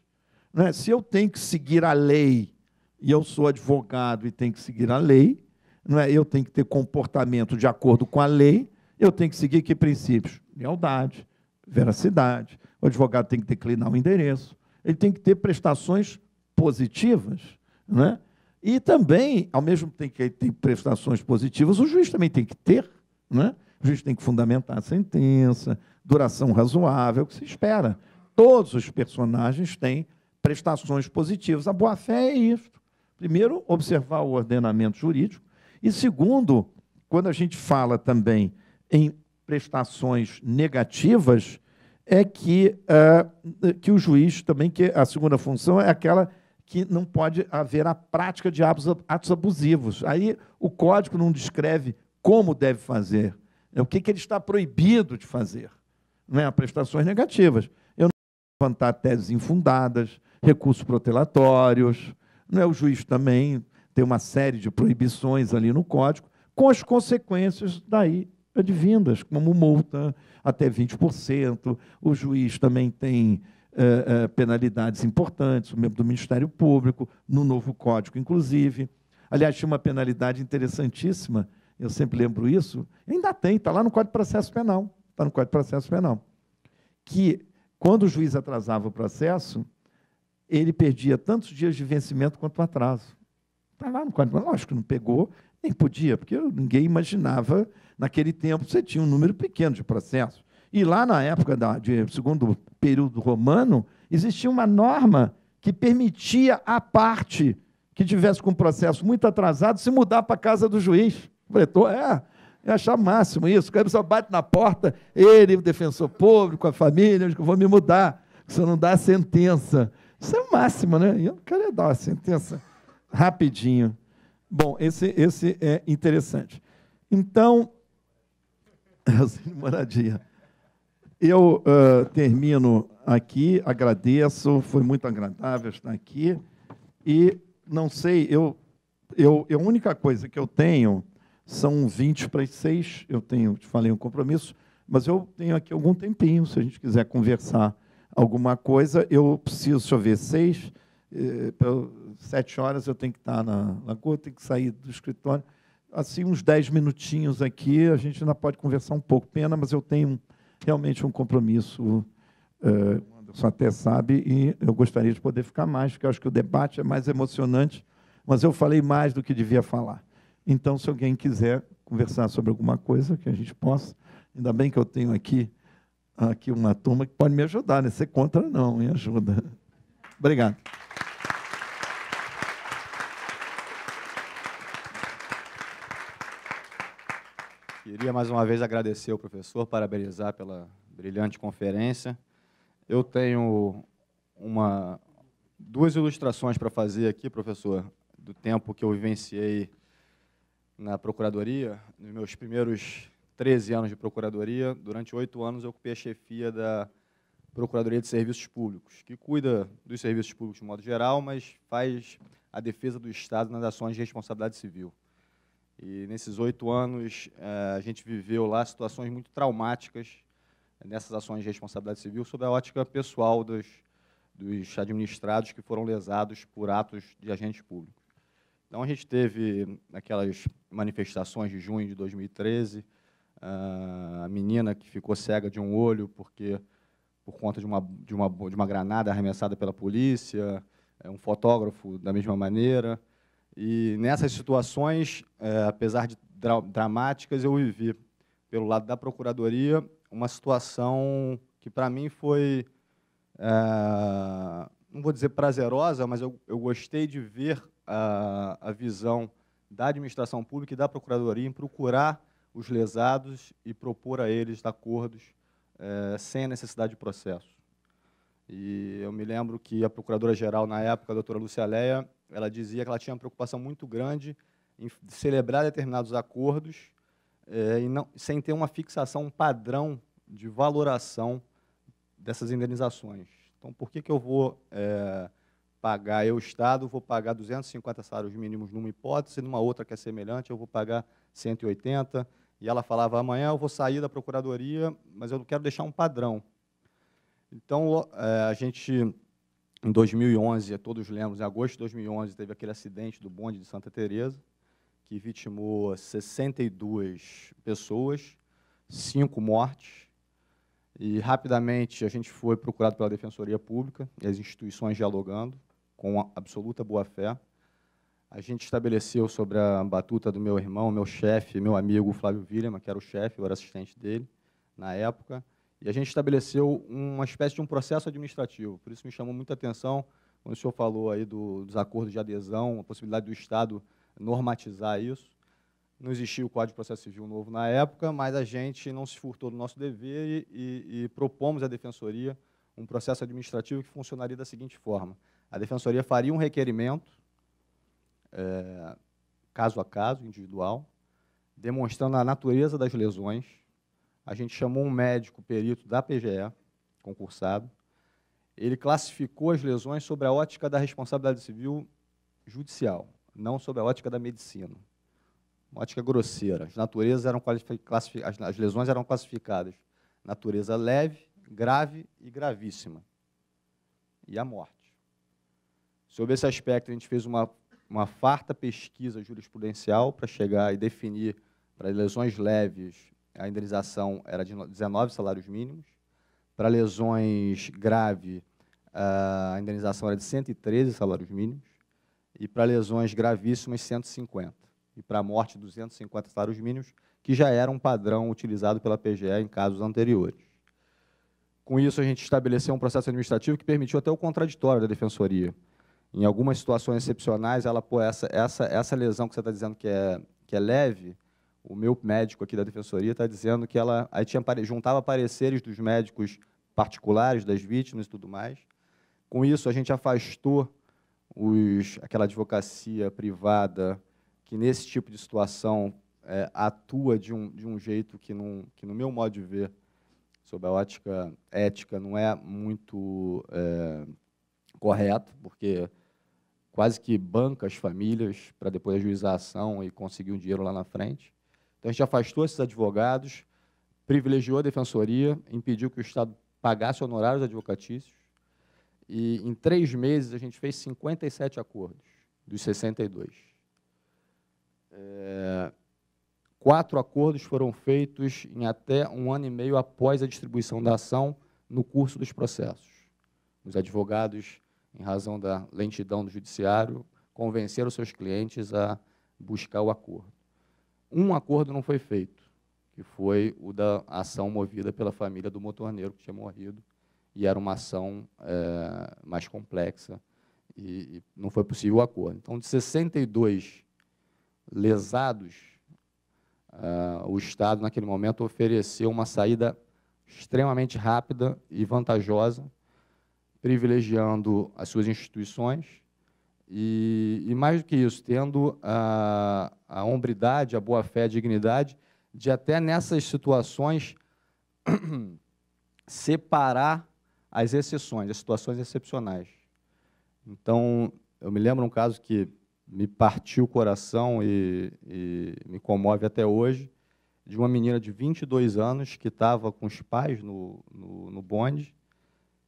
Não é? Se eu tenho que seguir a lei, e eu sou advogado e tenho que seguir a lei, não é? Eu tenho que ter comportamento de acordo com a lei, eu tenho que seguir que princípios? Lealdade, veracidade. O advogado tem que declinar o endereço, ele tem que ter prestações positivas, não é? E também, ao mesmo tempo que ele tem prestações positivas, o juiz também tem que ter, não é? O juiz tem que fundamentar a sentença, duração razoável, o que se espera. Todos os personagens têm prestações positivas. A boa-fé é isso. Primeiro, observar o ordenamento jurídico. E, segundo, quando a gente fala também em prestações negativas, é que o juiz também, que a segunda função é aquela que não pode haver a prática de atos abusivos. Aí o Código não descreve como deve fazer, o que ele está proibido de fazer. Não é? Prestações negativas. Eu não vou levantar teses infundadas, recursos protelatórios. Não é? O juiz também tem uma série de proibições ali no Código, com as consequências daí advindas, como multa até 20%. O juiz também tem penalidades importantes, o membro do Ministério Público, no novo Código, inclusive. Aliás, tinha uma penalidade interessantíssima, eu sempre lembro isso, ainda tem, está lá no Código de Processo Penal, está no Código de Processo Penal, que, quando o juiz atrasava o processo, ele perdia tantos dias de vencimento quanto o atraso. Está lá no Código, lógico que não pegou, nem podia, porque ninguém imaginava, naquele tempo, você tinha um número pequeno de processos. E lá na época de segundo período romano, existia uma norma que permitia a parte que tivesse com o processo muito atrasado se mudar para a casa do juiz. O pretor, eu achava máximo isso. O cara só bate na porta, ele, o defensor público, a família, eu vou me mudar, se eu não dá a sentença. Isso é o máximo, né? E eu não quero dar a sentença rapidinho. Bom, esse é interessante. Então, moradia. Eu termino aqui, agradeço, foi muito agradável estar aqui, e não sei, a única coisa que eu tenho são 20 para as 6, te falei um compromisso, mas eu tenho aqui algum tempinho, se a gente quiser conversar alguma coisa, eu preciso, deixa eu ver, 7 horas eu tenho que estar na Lagoa, tenho que sair do escritório. Assim, uns 10 minutinhos aqui, a gente ainda pode conversar um pouco. Pena, mas eu tenho realmente um compromisso, o Anderson até sabe, e eu gostaria de poder ficar mais, porque eu acho que o debate é mais emocionante, mas eu falei mais do que devia falar. Então, se alguém quiser conversar sobre alguma coisa que a gente possa, ainda bem que eu tenho aqui uma turma que pode me ajudar, né? Ser contra não, me ajuda. Obrigado. Queria mais uma vez agradecer ao professor, parabenizar pela brilhante conferência. Eu tenho duas ilustrações para fazer aqui, professor, do tempo que eu vivenciei na Procuradoria. Nos meus primeiros 13 anos de Procuradoria, durante 8 anos eu ocupei a chefia da Procuradoria de Serviços Públicos, que cuida dos serviços públicos de modo geral, mas faz a defesa do Estado nas ações de responsabilidade civil. E, nesses 8 anos, a gente viveu lá situações muito traumáticas nessas ações de responsabilidade civil, sob a ótica pessoal dos administrados que foram lesados por atos de agentes públicos. Então, a gente teve aquelas manifestações de junho de 2013, a menina que ficou cega de um olho por conta de uma granada arremessada pela polícia, um fotógrafo da mesma maneira. E, nessas situações, apesar de dramáticas, eu vivi, pelo lado da Procuradoria, uma situação que, para mim, foi, não vou dizer prazerosa, mas eu gostei de ver a visão da administração pública e da Procuradoria em procurar os lesados e propor a eles acordos sem a necessidade de processo. E eu me lembro que a Procuradora-Geral, na época, a doutora Lúcia Leia, ela dizia que ela tinha uma preocupação muito grande em celebrar determinados acordos sem ter uma fixação, um padrão de valoração dessas indenizações. Então, por que eu vou pagar, eu, Estado, vou pagar 250 salários mínimos numa hipótese, numa outra que é semelhante, eu vou pagar 180, e ela falava, amanhã eu vou sair da Procuradoria, mas eu não quero deixar um padrão. Então, a gente, em 2011, todos lembram, em agosto de 2011, teve aquele acidente do bonde de Santa Teresa, que vitimou 62 pessoas, 5 mortes, e, rapidamente, a gente foi procurado pela Defensoria Pública e as instituições dialogando, com absoluta boa-fé. A gente estabeleceu, sobre a batuta do meu irmão, meu chefe, meu amigo Flávio William, que era o chefe, eu era assistente dele, na época, e a gente estabeleceu uma espécie de um processo administrativo. Por isso me chamou muita atenção quando o senhor falou aí dos acordos de adesão, a possibilidade do Estado normatizar isso. Não existia o Código de Processo Civil novo na época, mas a gente não se furtou do nosso dever e propomos à Defensoria um processo administrativo que funcionaria da seguinte forma. A Defensoria faria um requerimento, caso a caso, individual, demonstrando a natureza das lesões. A gente chamou um médico perito da PGE, concursado. Ele classificou as lesões sobre a ótica da responsabilidade civil judicial, não sobre a ótica da medicina. Uma ótica grosseira. As lesões eram classificadas natureza leve, grave e gravíssima. E a morte. Sobre esse aspecto, a gente fez uma farta pesquisa jurisprudencial para chegar e definir, para lesões leves, a indenização era de 19 salários mínimos. Para lesões graves, a indenização era de 113 salários mínimos. E para lesões gravíssimas, 150. E para a morte, 250 salários mínimos, que já era um padrão utilizado pela PGE em casos anteriores. Com isso, a gente estabeleceu um processo administrativo que permitiu até o contraditório da Defensoria. Em algumas situações excepcionais, essa lesão que você está dizendo que é leve, o meu médico aqui da Defensoria está dizendo que ela juntava pareceres dos médicos particulares, das vítimas e tudo mais. Com isso, a gente afastou aquela advocacia privada que, nesse tipo de situação, atua de um jeito que, no meu modo de ver, sob a ótica ética, não é muito correto, porque quase que banca as famílias para depois ajuizar a ação e conseguir um dinheiro lá na frente. Então, a gente afastou esses advogados, privilegiou a Defensoria, impediu que o Estado pagasse honorários advocatícios, e em 3 meses a gente fez 57 acordos, dos 62. 4 acordos foram feitos em até 1 ano e meio após a distribuição da ação no curso dos processos. Os advogados, em razão da lentidão do judiciário, convenceram seus clientes a buscar o acordo. Um acordo não foi feito, que foi o da ação movida pela família do motorneiro que tinha morrido, e era uma ação mais complexa, e não foi possível o acordo. Então, de 62 lesados, o Estado, naquele momento, ofereceu uma saída extremamente rápida e vantajosa, privilegiando as suas instituições e mais do que isso, tendo a hombridade, a boa-fé, a dignidade de até nessas situações separar as exceções, as situações excepcionais. Então, eu me lembro um caso que me partiu o coração e me comove até hoje, de uma menina de 22 anos que estava com os pais no bonde,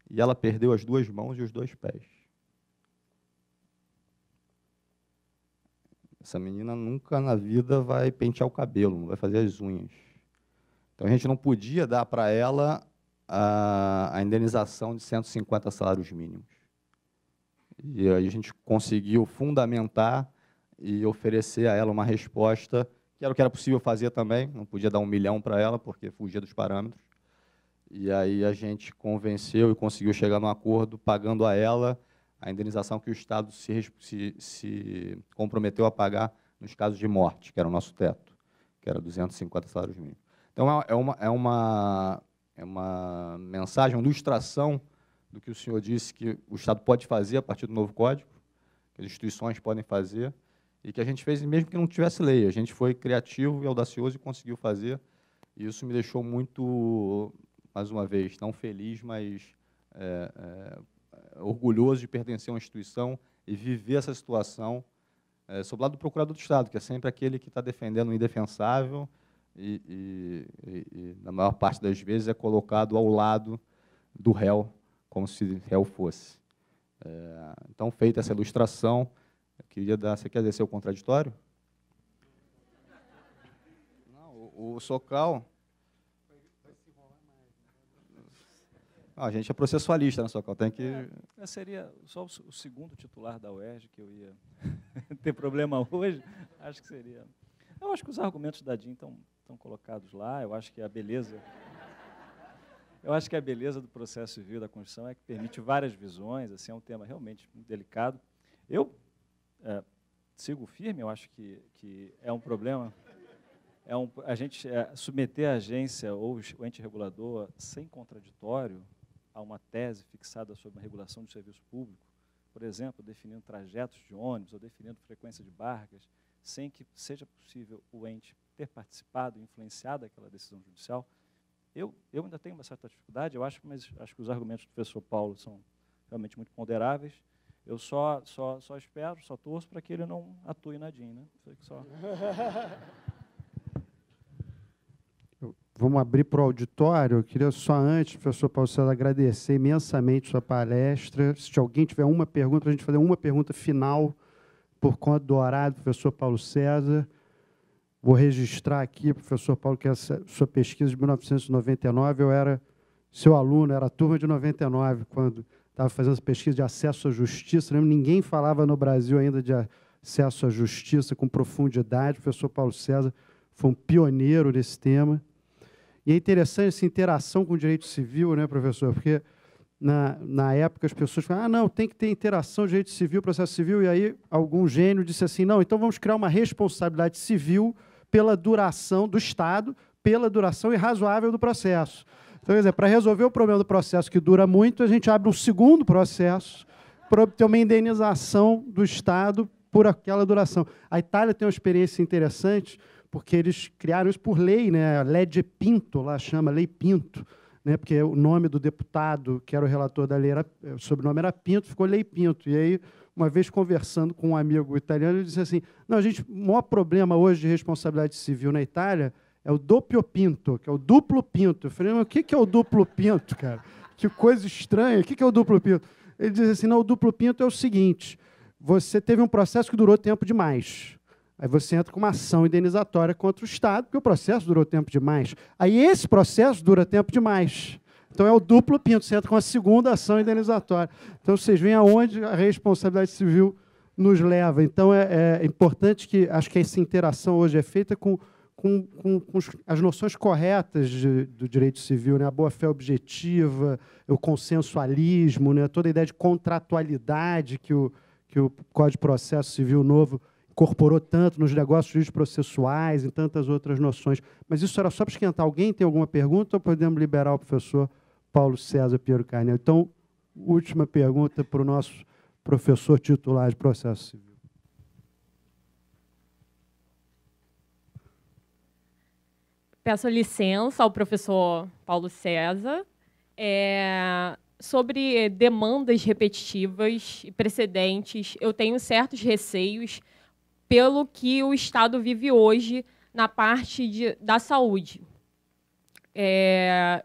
e ela perdeu as 2 mãos e os 2 pés. Essa menina nunca na vida vai pentear o cabelo, não vai fazer as unhas. Então, a gente não podia dar para ela a indenização de 150 salários mínimos. E aí a gente conseguiu fundamentar e oferecer a ela uma resposta, que era o que era possível fazer também, não podia dar 1 milhão para ela, porque fugia dos parâmetros. E aí a gente convenceu e conseguiu chegar num acordo, pagando a ela a indenização que o Estado se comprometeu a pagar nos casos de morte, que era o nosso teto, que era 250 salários mínimos. Então, é uma mensagem, uma ilustração do que o senhor disse que o Estado pode fazer a partir do novo Código, que as instituições podem fazer, e que a gente fez mesmo que não tivesse lei. A gente foi criativo e audacioso e conseguiu fazer, e isso me deixou muito, mais uma vez, não feliz, mas orgulhoso de pertencer a uma instituição e viver essa situação sob o lado do procurador do Estado, que é sempre aquele que está defendendo o indefensável e, na maior parte das vezes, é colocado ao lado do réu, como se réu fosse. Então, feita essa ilustração, eu queria dar... Você quer descer o contraditório? Não, o Socal... A gente é processualista, né, Socal? Tem que... Seria só o segundo titular da UERJ que eu ia ter problema hoje. Acho que seria... Eu acho que os argumentos da DIN estão colocados lá. Eu acho que a beleza... Eu acho que a beleza do processo civil da Constituição é que permite várias visões, assim, é um tema realmente muito delicado. Eu sigo firme, eu acho que é um problema, a gente submeter a agência ou o ente regulador sem contraditório a uma tese fixada sobre uma regulação do serviço público, por exemplo, definindo trajetos de ônibus ou definindo frequência de barcas, sem que seja possível o ente ter participado, influenciado aquela decisão judicial. Eu ainda tenho uma certa dificuldade, mas acho que os argumentos do professor Paulo são realmente muito ponderáveis. Eu só espero, só torço para que ele não atue na DIN, né? Vamos abrir para o auditório. Eu queria só antes, professor Paulo César, agradecer imensamente sua palestra. Se alguém tiver uma pergunta, para a gente fazer uma pergunta final por conta do horário do professor Paulo César. Vou registrar aqui, professor Paulo, que essa sua pesquisa de 1999, eu era seu aluno, era a turma de 99, quando estava fazendo essa pesquisa de acesso à justiça. Lembro, ninguém falava no Brasil ainda de acesso à justiça com profundidade. O professor Paulo César foi um pioneiro nesse tema. E é interessante essa interação com o direito civil, né, professor? Porque, na época, as pessoas falavam, não, tem que ter interação, direito civil, processo civil, e aí algum gênio disse assim, não, então vamos criar uma responsabilidade civil pela duração do Estado, pela duração irrazoável do processo. Então, quer dizer, para resolver o problema do processo que dura muito, a gente abre um segundo processo para obter uma indenização do Estado por aquela duração. A Itália tem uma experiência interessante, porque eles criaram isso por lei, né? A Legge Pinto, lá chama Lei Pinto, né? Porque o nome do deputado, que era o relator da lei, o sobrenome era Pinto, ficou Lei Pinto. E aí, uma vez conversando com um amigo italiano, ele disse assim, não, o maior problema hoje de responsabilidade civil na Itália é o doppio pinto, que é o duplo pinto. Eu falei, mas o que é o duplo pinto, cara? Que coisa estranha. O que é o duplo pinto? Ele diz assim, não, o duplo pinto é o seguinte, você teve um processo que durou tempo demais. Aí você entra com uma ação indenizatória contra o Estado, porque o processo durou tempo demais. Aí esse processo dura tempo demais. Então é o duplo pinto, você entra com a segunda ação indenizatória. Então vocês veem aonde a responsabilidade civil nos leva. Então é importante que, acho que essa interação hoje é feita com as noções corretas do direito civil, né? A boa-fé objetiva, o consensualismo, né? Toda a ideia de contratualidade que o Código de Processo Civil novo incorporou tanto nos negócios jurídicos processuais e tantas outras noções. Mas isso era só para esquentar. Alguém tem alguma pergunta ou podemos liberar o professor Paulo César Pinheiro Carneiro? Então, última pergunta para o nosso professor titular de processo civil. Peço licença ao professor Paulo César. Sobre demandas repetitivas e precedentes, eu tenho certos receios pelo que o Estado vive hoje na parte da saúde.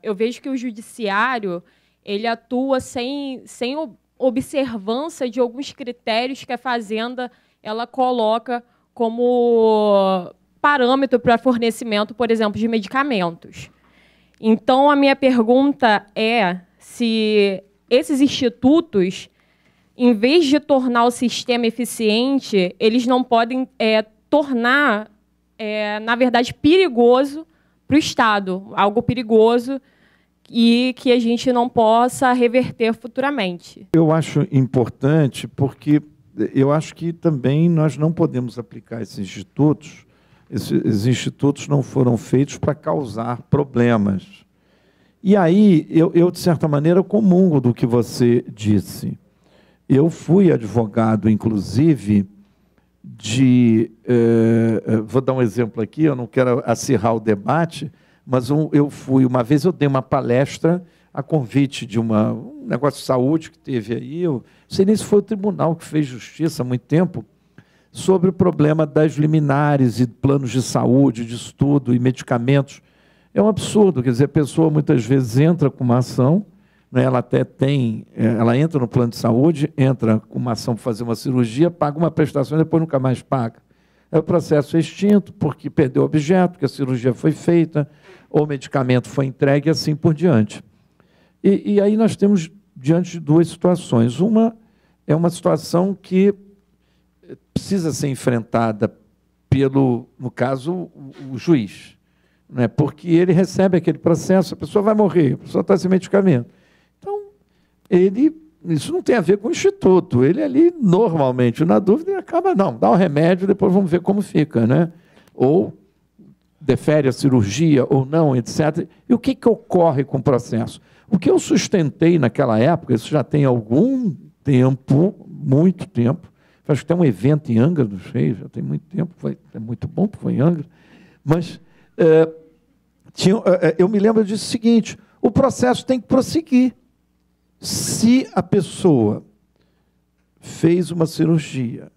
Eu vejo que o judiciário ele atua sem observância de alguns critérios que a Fazenda ela coloca como parâmetro para fornecimento, por exemplo, de medicamentos. Então, a minha pergunta é se esses institutos, em vez de tornar o sistema eficiente, eles não podem tornar, na verdade, perigoso para o Estado, algo perigoso e que a gente não possa reverter futuramente. Eu acho importante porque eu acho que também nós não podemos aplicar esses institutos não foram feitos para causar problemas. E aí, eu de certa maneira, comungo do que você disse. Eu fui advogado, inclusive, vou dar um exemplo aqui, eu não quero acirrar o debate, mas uma vez eu dei uma palestra a convite de um negócio de saúde que teve aí, eu não sei nem se foi o tribunal que fez justiça há muito tempo, sobre o problema das liminares e planos de saúde, de estudo e medicamentos. É um absurdo, quer dizer, a pessoa muitas vezes entra com uma ação, né, ela entra no plano de saúde, entra com uma ação para fazer uma cirurgia, paga uma prestação e depois nunca mais paga. Aí o processo é extinto porque perdeu o objeto, porque a cirurgia foi feita, ou o medicamento foi entregue e assim por diante. E aí nós temos diante de duas situações. Uma é uma situação que precisa ser enfrentada no caso, o juiz, né? Porque ele recebe aquele processo, a pessoa vai morrer, a pessoa está sem medicamento. Então, isso não tem a ver com o instituto, ele ali, normalmente, na dúvida, ele acaba, não, dá o remédio, depois vamos ver como fica, né? Ou defere a cirurgia, ou não, etc. E o que ocorre com o processo? O que eu sustentei naquela época, isso já tem algum tempo, muito tempo, acho que tem um evento em Angra dos Reis, já tem muito tempo, é muito bom, porque foi em Angra, mas eu me lembro disso seguinte, o processo tem que prosseguir. Se a pessoa fez uma cirurgia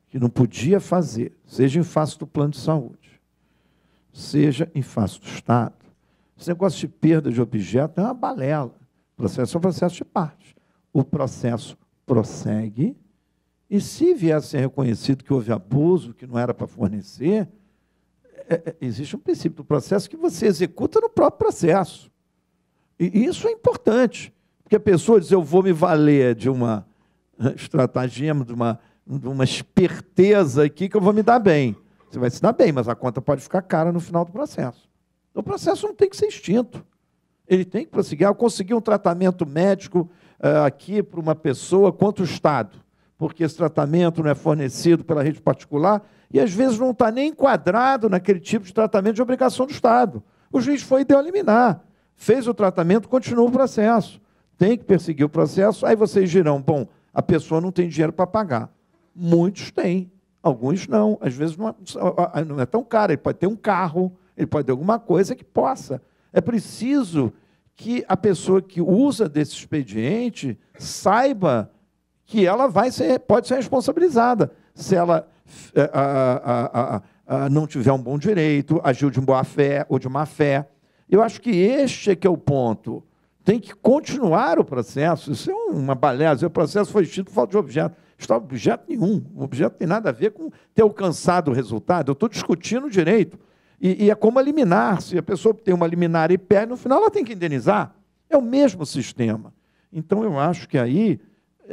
que não podia fazer, seja em face do plano de saúde, seja em face do Estado, esse negócio de perda de objeto é uma balela. O processo é um processo de parte. O processo prossegue. E se vier a ser reconhecido que houve abuso, que não era para fornecer, existe um princípio do processo que você executa no próprio processo. E isso é importante, porque a pessoa diz, eu vou me valer de uma estratagema, de uma esperteza aqui que eu vou me dar bem. Você vai se dar bem, mas a conta pode ficar cara no final do processo. Então, o processo não tem que ser extinto. Ele tem que prosseguir. Eu consegui um tratamento médico aqui para uma pessoa contra o Estado, porque esse tratamento não é fornecido pela rede particular e, às vezes, não está nem enquadrado naquele tipo de tratamento de obrigação do Estado. O juiz foi e deu a liminar, fez o tratamento, continua o processo. Tem que perseguir o processo, aí vocês dirão, bom, a pessoa não tem dinheiro para pagar. Muitos têm, alguns não. Às vezes não é tão caro, ele pode ter um carro, ele pode ter alguma coisa que possa. É preciso que a pessoa que usa desse expediente saiba que ela pode ser responsabilizada se ela não tiver um bom direito, agiu de boa fé ou de má fé. Eu acho que este é que é o ponto. tem que continuar o processo. Isso é uma balela. O processo foi extinto por falta de objeto. Não está objeto nenhum. O objeto tem nada a ver com ter alcançado o resultado. Eu estou discutindo o direito. E é como a liminar. Se a pessoa tem uma liminar e perde, no final ela tem que indenizar. É o mesmo sistema. Então, eu acho que aí,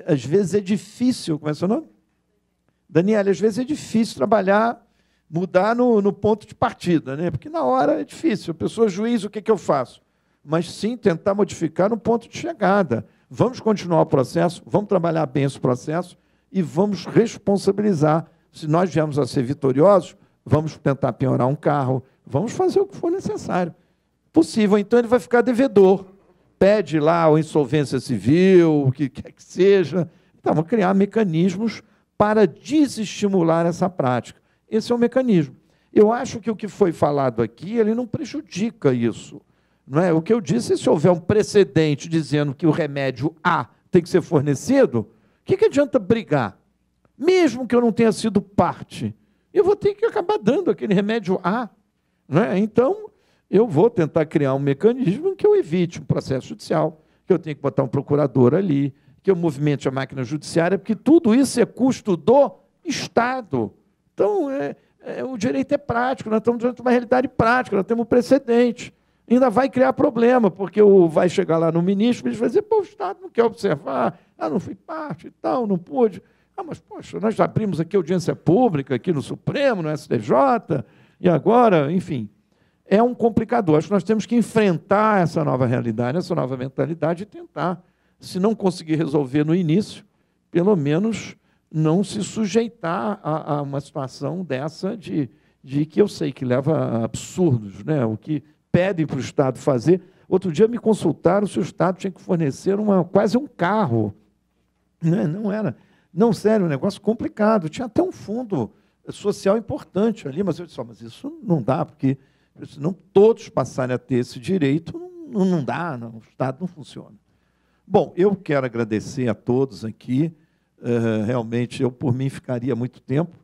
às vezes, é difícil... Como é seu nome? Daniela, às vezes é difícil trabalhar, mudar no ponto de partida, né? Porque na hora é difícil. A pessoa juiz, o que eu faço? Mas sim tentar modificar no ponto de chegada. Vamos continuar o processo, vamos trabalhar bem esse processo e vamos responsabilizar. Se nós viemos a ser vitoriosos, vamos tentar penhorar um carro, vamos fazer o que for necessário. Possível, então ele vai ficar devedor. Pede lá a insolvência civil, o que quer que seja. Então, vamos criar mecanismos para desestimular essa prática. Esse é o mecanismo. Eu acho que o que foi falado aqui, ele não prejudica isso. Não é? O que eu disse, se houver um precedente dizendo que o remédio A tem que ser fornecido, o que adianta brigar? Mesmo que eu não tenha sido parte, eu vou ter que acabar dando aquele remédio A. Não é? Então, eu vou tentar criar um mecanismo em que eu evite um processo judicial, que eu tenho que botar um procurador ali, que eu movimente a máquina judiciária, porque tudo isso é custo do Estado. Então, o direito é prático, nós estamos diante de uma realidade prática, nós temos um precedente. Ainda vai criar problema, porque vai chegar lá no ministro e vai dizer, pô, o Estado não quer observar, não fui parte e tal, não pude. Mas, poxa, nós já abrimos aqui audiência pública, aqui no Supremo, no STJ, e agora, enfim, é um complicador. Acho que nós temos que enfrentar essa nova realidade, essa nova mentalidade e tentar, se não conseguir resolver no início, pelo menos não se sujeitar a uma situação dessa de que eu sei que leva a absurdos, né? O que pedem para o Estado fazer. Outro dia me consultaram se o Estado tinha que fornecer quase um carro. Não era. Não, sério, um negócio complicado. Tinha até um fundo social importante ali, mas eu disse, mas isso não dá, porque se não todos passarem a ter esse direito, não dá, não, o Estado não funciona. Bom, eu quero agradecer a todos aqui. Realmente, eu, por mim, ficaria muito tempo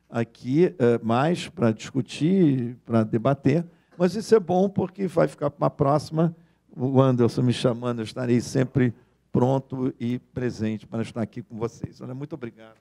aqui mais para discutir, para debater, mas isso é bom porque vai ficar para uma próxima. O Anderson me chamando, eu estarei sempre pronto e presente para estar aqui com vocês. Olha, muito obrigado.